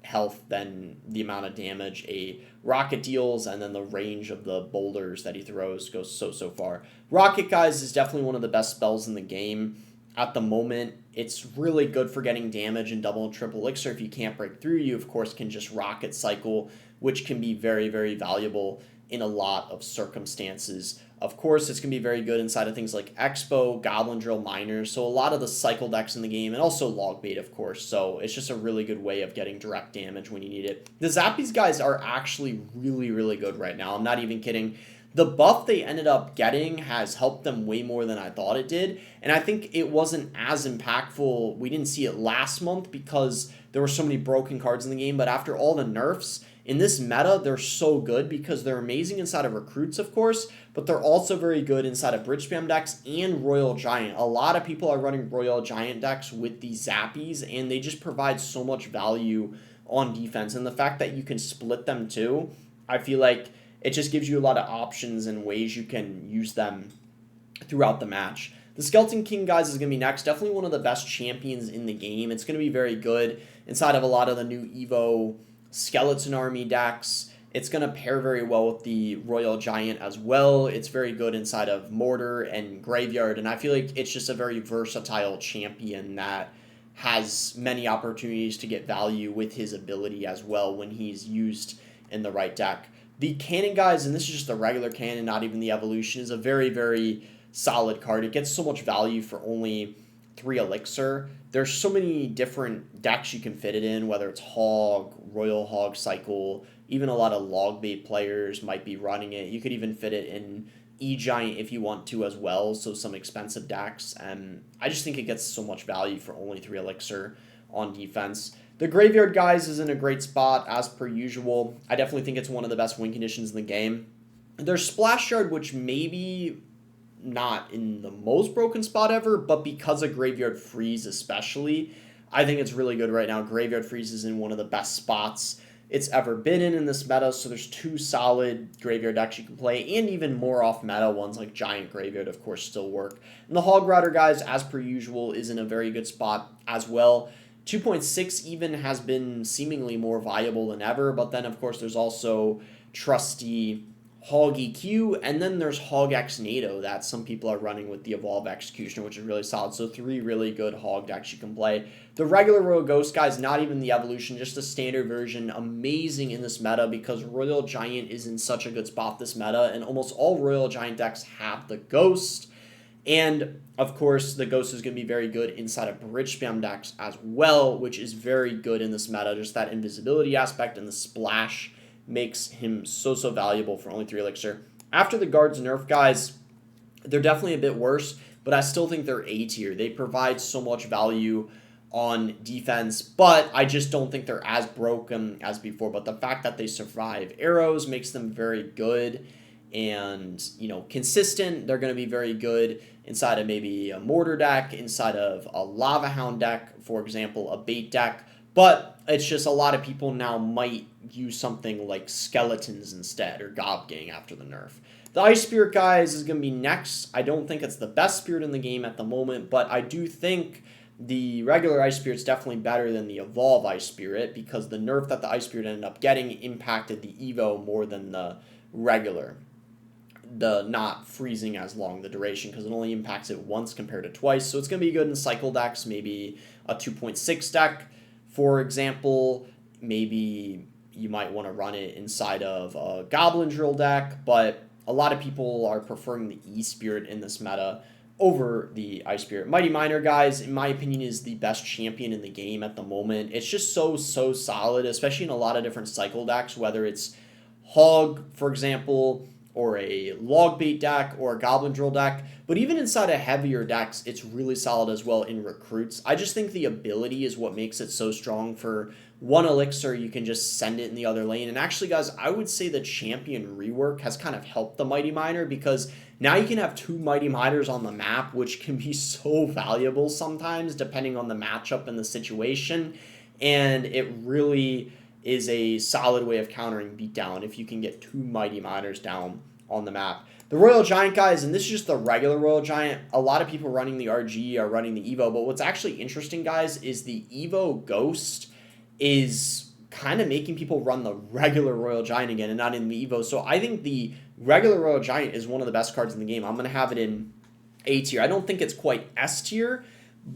health than the amount of damage a rocket deals, and then the range of the boulders that he throws goes so far. Rocket, guys, is definitely one of the best spells in the game at the moment. It's really good for getting damage in double and triple elixir. If you can't break through, you of course can just rocket cycle, which can be very, very valuable in a lot of circumstances. Of course, it's going to be very good inside of things like Expo, Goblin Drill, Miners, so a lot of the cycle decks in the game, and also Log Bait, of course, so it's just a really good way of getting direct damage when you need it. The Zappies, guys, are actually really, really good right now. I'm not even kidding. The buff they ended up getting has helped them way more than I thought it did, and I think it wasn't as impactful. We didn't see it last month because there were so many broken cards in the game, but after all the nerfs, in this meta, they're so good because they're amazing inside of Recruits, of course, but they're also very good inside of Bridge Spam decks and Royal Giant. A lot of people are running Royal Giant decks with the Zappies, and they just provide so much value on defense. And the fact that you can split them too, I feel like it just gives you a lot of options and ways you can use them throughout the match. The Skeleton King, guys, is going to be next. Definitely one of the best champions in the game. It's going to be very good inside of a lot of the new Evo Skeleton Army decks. It's going to pair very well with the Royal Giant as well. It's very good inside of Mortar and Graveyard, and I feel like it's just a very versatile champion that has many opportunities to get value with his ability as well when he's used in the right deck. The Cannon, guys, and this is just the regular Cannon, not even the Evolution, is a very, very solid card. It gets so much value for only 3 elixir. There's so many different decks you can fit it in, whether it's Hog, Royal Hog Cycle, even a lot of Log Bait players might be running it. You could even fit it in E-Giant if you want to as well, so some expensive decks. And I just think it gets so much value for only 3 elixir on defense. The Graveyard, guys, is in a great spot as per usual. I definitely think it's one of the best win conditions in the game. There's Splash Yard, which maybe not in the most broken spot ever, but because of Graveyard Freeze especially, I think it's really good right now. Graveyard Freeze is in one of the best spots it's ever been in this meta, so there's 2 solid Graveyard decks you can play, and even more off-meta ones like Giant Graveyard, of course, still work. And the Hog Rider, guys, as per usual, is in a very good spot as well. 2.6 even has been seemingly more viable than ever, but then, of course, there's also trusty Hog EQ, and then there's Hog X NATO that some people are running with the Evolve Executioner, which is really solid. So 3 really good Hog decks you can play. The regular Royal Ghost, guys, not even the Evolution, just the standard version, amazing in this meta because Royal Giant is in such a good spot this meta, and almost all Royal Giant decks have the Ghost. And, of course, the Ghost is going to be very good inside of Bridge Spam decks as well, which is very good in this meta. Just that invisibility aspect and the splash makes him so valuable for only 3 elixir. After the Guards nerf, guys, they're definitely a bit worse, but I still think they're A tier. They provide so much value on defense, but I just don't think they're as broken as before. But the fact that they survive arrows makes them very good and, consistent. They're going to be very good inside of maybe a mortar deck, inside of a lava hound deck, for example, a bait deck. But it's just a lot of people now might use something like skeletons instead, or Gob Gang after the nerf. The Ice Spirit, guys, is going to be next. I don't think it's the best spirit in the game at the moment, but I do think the regular Ice Spirit's definitely better than the Evolve Ice Spirit, because the nerf that the Ice Spirit ended up getting impacted the Evo more than the regular. The not freezing as long, the duration, because it only impacts it once compared to twice. So it's going to be good in cycle decks, maybe a 2.6 deck, for example. Maybe you might want to run it inside of a Goblin Drill deck, but a lot of people are preferring the E-Spirit in this meta over the Ice Spirit. Mighty Miner, guys, in my opinion, is the best champion in the game at the moment. It's just so solid, especially in a lot of different cycle decks, whether it's Hog, for example, or a log bait deck, or a goblin drill deck. But even inside of heavier decks, it's really solid as well in recruits. I just think the ability is what makes it so strong. For one elixir, you can just send it in the other lane. And actually, guys, I would say the champion rework has kind of helped the Mighty Miner, because now you can have 2 Mighty Miners on the map, which can be so valuable sometimes depending on the matchup and the situation. And it really is a solid way of countering beatdown if you can get 2 Mighty Miners down on the map. The Royal Giant, guys, and this is just the regular Royal Giant. A lot of people running the RG are running the Evo, but what's actually interesting, guys, is the Evo Ghost is kind of making people run the regular Royal Giant again and not in the Evo. So I think the regular Royal Giant is one of the best cards in the game. I'm going to have it in A tier. I don't think it's quite S tier,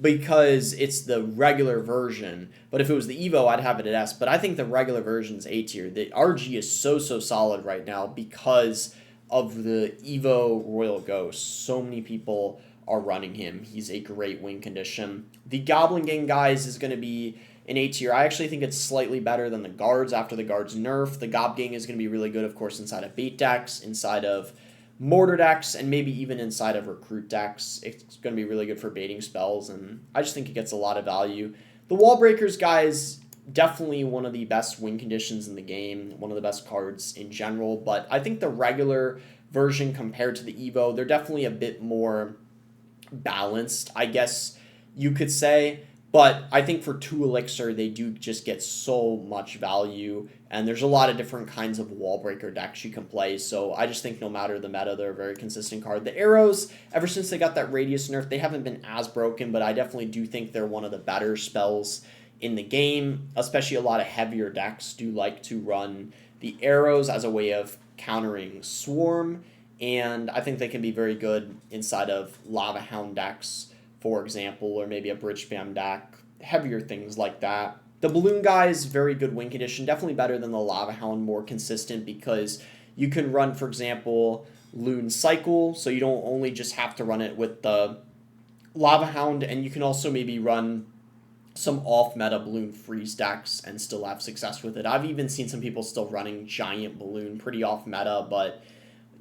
because it's the regular version. But if it was the Evo, I'd have it at S. But I think the regular version is A tier. The RG is so solid right now because of the Evo Royal Ghost. So many people are running him. He's a great win condition. The Goblin Gang, guys, is going to be an A tier. I actually think it's slightly better than the Guards after the Guards nerf. The Gob Gang is going to be really good, of course, inside of bait decks, inside of mortar decks, and maybe even inside of recruit decks. It's going to be really good for baiting spells, and I just think it gets a lot of value. The Wall Breakers, guys, definitely one of the best win conditions in the game, one of the best cards in general, but I think the regular version compared to the Evo, they're definitely a bit more balanced, I guess you could say. But I think for 2 elixir, they do just get so much value, and there's a lot of different kinds of wall breaker decks you can play. So I just think no matter the meta, they're a very consistent card. The arrows, ever since they got that radius nerf, they haven't been as broken, but I definitely do think they're one of the better spells in the game. Especially a lot of heavier decks do like to run the arrows as a way of countering Swarm, and I think they can be very good inside of Lava Hound decks, for example, or maybe a Bridge Spam deck, heavier things like that. The Balloon, guys, very good win condition, definitely better than the Lava Hound, more consistent, because you can run, for example, Loon Cycle, so you don't only just have to run it with the Lava Hound, and you can also maybe run some off-meta Balloon Freeze decks and still have success with it. I've even seen some people still running Giant Balloon, pretty off-meta, but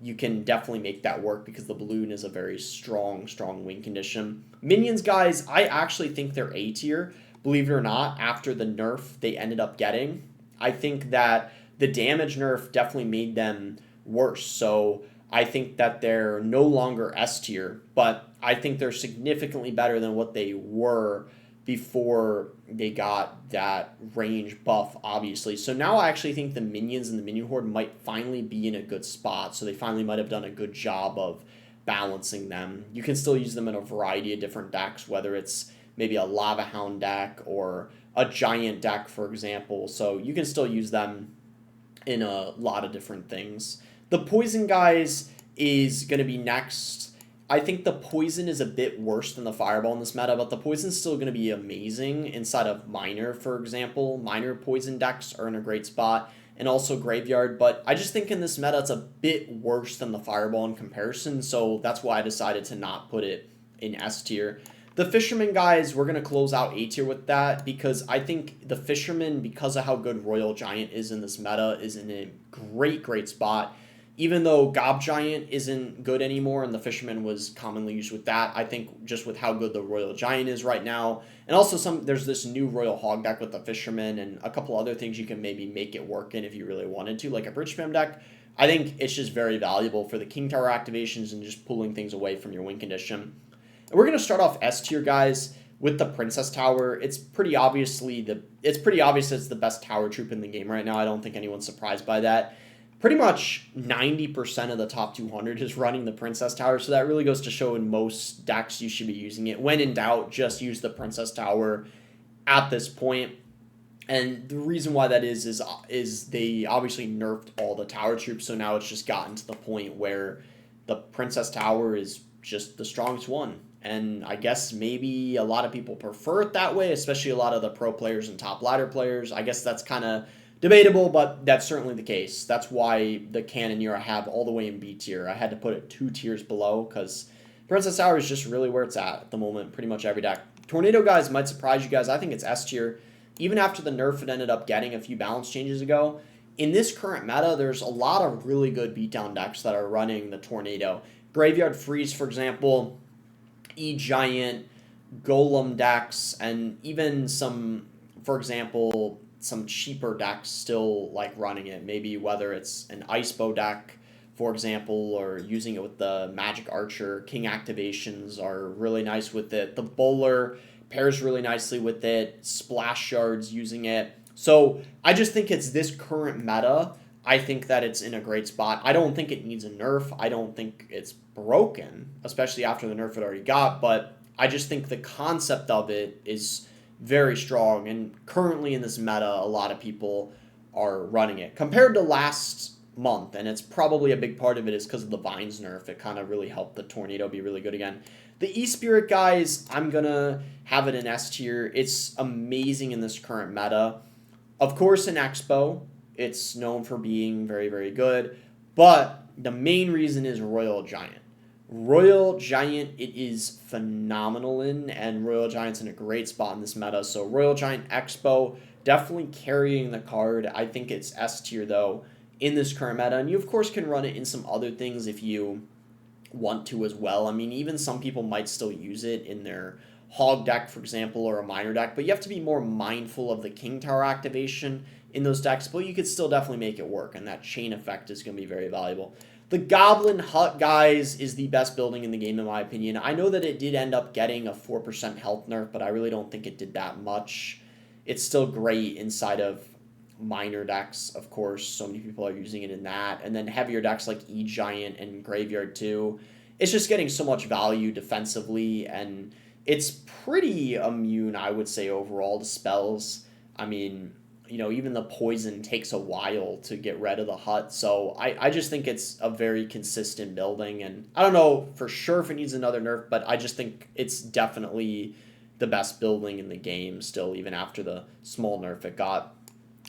you can definitely make that work because the Balloon is a very strong win condition. Minions, guys, I actually think they're A tier. Believe it or not, after the nerf they ended up getting, I think that the damage nerf definitely made them worse. So I think that they're no longer S tier, but I think they're significantly better than what they were before they got that range buff, obviously. So now I actually think the minions and the minion horde might finally be in a good spot. So they finally might have done a good job of balancing them. You can still use them in a variety of different decks, whether it's maybe a Lava Hound deck or a Giant deck, for example. So you can still use them in a lot of different things. The Poison, guys, is going to be next. I think the Poison is a bit worse than the Fireball in this meta, but the Poison's still going to be amazing inside of Miner, for example. Miner Poison decks are in a great spot, and also Graveyard, but I just think in this meta it's a bit worse than the Fireball in comparison, so that's why I decided to not put it in S tier. The Fisherman, guys, we're going to close out A tier with that, because I think the Fisherman, because of how good Royal Giant is in this meta, is in a great spot. even though Gob Giant isn't good anymore and the Fisherman was commonly used with that, I think just with how good the Royal Giant is right now, and also there's this new Royal Hog deck with the Fisherman and a couple other things you can maybe make it work in if you really wanted to, like a Bridge Spam deck. I think it's just very valuable for the King Tower activations and just pulling things away from your win condition. And we're going to start off S tier, guys, with the Princess Tower. It's pretty obvious it's the best tower troop in the game right now. I don't think anyone's surprised by that. Pretty much 90% of the top 200 is running the Princess Tower, so that really goes to show in most decks you should be using it. When in doubt, just use the Princess Tower at this point. And the reason why that is they obviously nerfed all the tower troops, so now it's just gotten to the point where the Princess Tower is just the strongest one. And I guess maybe a lot of people prefer it that way, especially a lot of the pro players and top ladder players. I guess that's kind of debatable, but that's certainly the case. That's why the Cannoneer I have all the way in B tier. I had to put it 2 tiers below because Princess Tower is just really where it's at the moment, pretty much every deck. Tornado, guys, might surprise you guys. I think it's S tier. Even after the nerf it ended up getting a few balance changes ago, in this current meta, there's a lot of really good beatdown decks that are running the Tornado. Graveyard Freeze, for example, E-Giant, Golem decks, and even some, for example, some cheaper decks still like running it. Maybe whether it's an Ice Bow deck, for example, or using it with the Magic Archer. King activations are really nice with it. The Bowler pairs really nicely with it. Splash Shards using it. So I just think it's this current meta. I think that it's in a great spot. I don't think it needs a nerf. I don't think it's broken, especially after the nerf it already got. But I just think the concept of it is very strong. And currently in this meta, a lot of people are running it. Compared to last month, and it's probably a big part of it is because of the Vines nerf. It kind of really helped the Tornado be really good again. The E-Spirit, guys, I'm going to have it in S tier. It's amazing in this current meta. Of course, in Expo, it's known for being very, very good. But the main reason is Royal Giant. Royal Giant, it is phenomenal in, and Royal Giant's in a great spot in this meta. So Royal Giant Expo, definitely carrying the card. I think it's S tier, though, in this current meta. And you, of course, can run it in some other things if you want to as well. I mean, even some people might still use it in their Hog deck, for example, or a Miner deck, but you have to be more mindful of the King Tower activation in those decks, but you could still definitely make it work, and that chain effect is going to be very valuable. The Goblin Hut, guys, is the best building in the game, in my opinion. I know that it did end up getting a 4% health nerf, but I really don't think it did that much. It's still great inside of Miner decks, of course. So many people are using it in that. And then heavier decks like E-Giant and Graveyard too. It's just getting so much value defensively, and it's pretty immune, I would say, overall to spells. I mean, you know, even the poison takes a while to get rid of the hut. So I just think it's a very consistent building. And I don't know for sure if it needs another nerf, but I just think it's definitely the best building in the game still, even after the small nerf it got.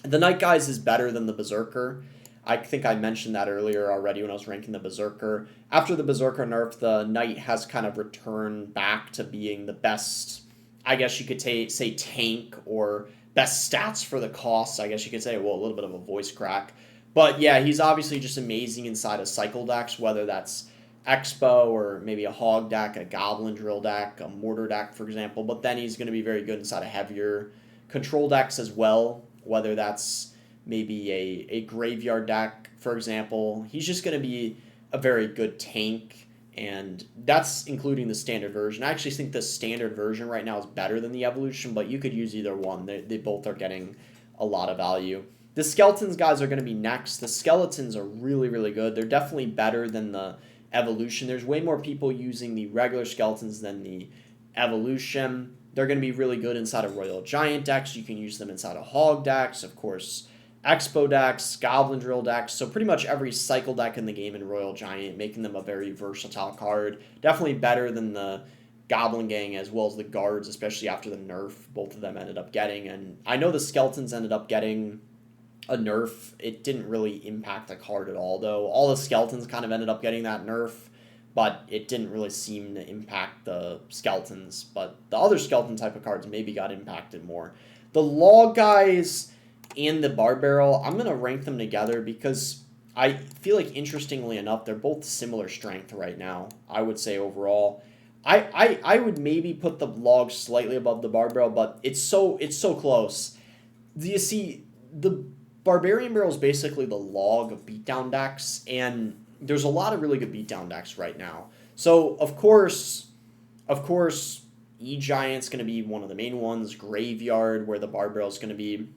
The Knight, guys, is better than the Berserker. I think I mentioned that earlier already when I was ranking the Berserker. After the Berserker nerf, the Knight has kind of returned back to being the best, I guess you could say tank, or best stats for the cost, I guess you could say. Well, a little bit of a voice crack. But yeah, he's obviously just amazing inside of cycle decks, whether that's Expo or maybe a Hog deck, a Goblin Drill deck, a Mortar deck, for example. But then he's going to be very good inside of heavier control decks as well, whether that's maybe a Graveyard deck, for example. He's just going to be a very good tank, and that's including the standard version. I actually think the standard version right now is better than the evolution, but you could use either one. They both are getting a lot of value. The Skeletons, guys, are going to be next. The Skeletons are really, really good. They're definitely better than the evolution. There's way more people using the regular Skeletons than the evolution. They're going to be really good inside of Royal Giant decks. You can use them inside of Hog decks, of course, Expo decks, Goblin Drill decks. So pretty much every cycle deck in the game in Royal Giant, making them a very versatile card. Definitely better than the Goblin Gang as well as the Guards, especially after the nerf both of them ended up getting. And I know the Skeletons ended up getting a nerf. It didn't really impact the card at all, though. All the Skeletons kind of ended up getting that nerf, but it didn't really seem to impact the Skeletons. But the other Skeleton type of cards maybe got impacted more. The Log, guys, and the Barbarrel, I'm going to rank them together because I feel like interestingly enough, they're both similar strength right now. I would say overall, I would maybe put the log slightly above the barbell, but it's so close. Do you see the barbarian barrel is basically the log of beatdown decks, and there's a lot of really good beatdown decks right now. So of course, E Giant's going to be one of the main ones. Graveyard, where the bar barrel is going to be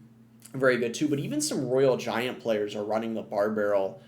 very good too. But even some Royal Giant players are running the bar barrel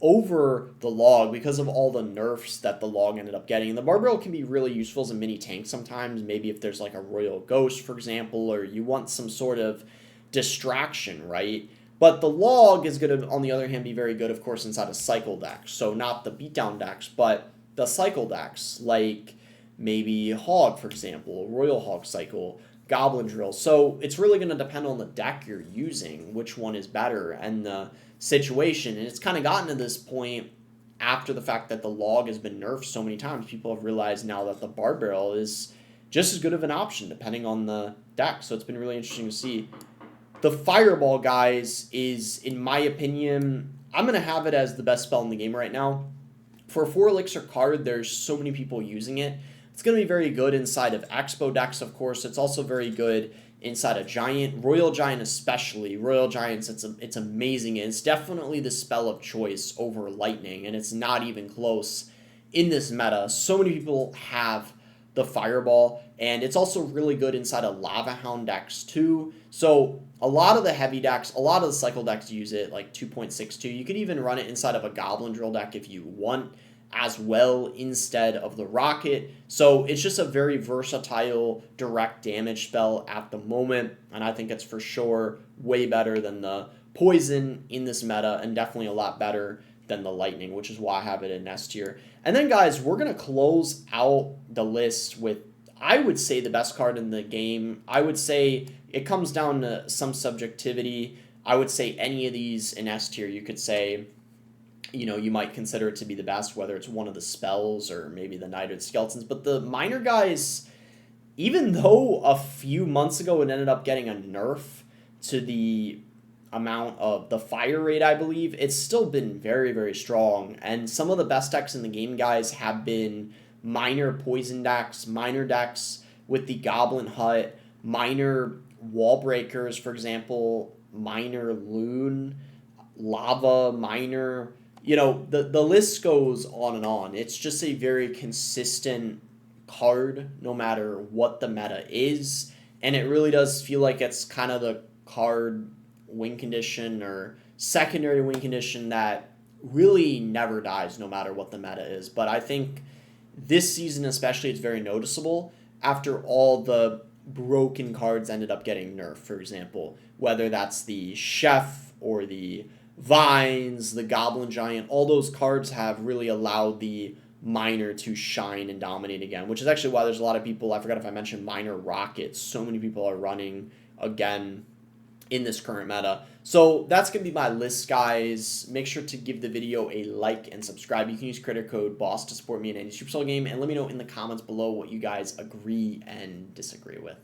over the log because of all the nerfs that the log ended up getting. And the bar barrel can be really useful as a mini tank sometimes. Maybe if there's like a Royal Ghost, for example, or you want some sort of distraction, right? But the log is going to, on the other hand, be very good, of course, inside of cycle decks. So not the beatdown decks, but the cycle decks, like maybe Hog, for example, Royal Hog Cycle, Goblin Drill. So it's really going to depend on the deck you're using, which one is better, and the situation. And it's kind of gotten to this point after the fact that the log has been nerfed so many times. People have realized now that the bar barrel is just as good of an option depending on the deck. So it's been really interesting to see. The Fireball, guys, is, in my opinion, I'm going to have it as the best spell in the game right now. For a 4 elixir card, there's so many people using it. It's going to be very good inside of Expo decks, of course. It's also very good inside a Giant, Royal Giant especially. Royal Giants, it's amazing. It's definitely the spell of choice over Lightning, and it's not even close in this meta. So many people have the Fireball, and it's also really good inside of Lava Hound decks too. So a lot of the heavy decks, a lot of the cycle decks use it, like 2.62. You could even run it inside of a Goblin Drill deck if you want as well instead of the Rocket. So it's just a very versatile direct damage spell at the moment, and I think it's for sure way better than the Poison in this meta, and definitely a lot better than the Lightning, which is why I have it in S tier. And then, guys, we're going to close out the list with, I would say, the best card in the game. I would say it comes down to some subjectivity. I would say any of these in S tier, you could say, you might consider it to be the best, whether it's one of the spells or maybe the Knight or the Skeletons. But the minor guys, even though a few months ago it ended up getting a nerf to the amount of the fire rate, I believe, it's still been very, very strong. And some of the best decks in the game, guys, have been minor poison decks, minor decks with the Goblin Hut, minor wall breakers, for example, minor loon, lava, minor. The list goes on and on. It's just a very consistent card no matter what the meta is. And it really does feel like it's kind of the card win condition or secondary win condition that really never dies no matter what the meta is. But I think this season especially, it's very noticeable after all the broken cards ended up getting nerfed, for example, whether that's the Chef or the Vines, the Goblin Giant. All those cards have really allowed the minor to shine and dominate again, which is actually why there's a lot of people, I forgot if I mentioned minor rockets, so many people are running again in this current meta. So that's going to be my list, guys. Make sure to give the video a like and subscribe. You can use creator code BOSS to support me in any Supercell game, and let me know in the comments below what you guys agree and disagree with.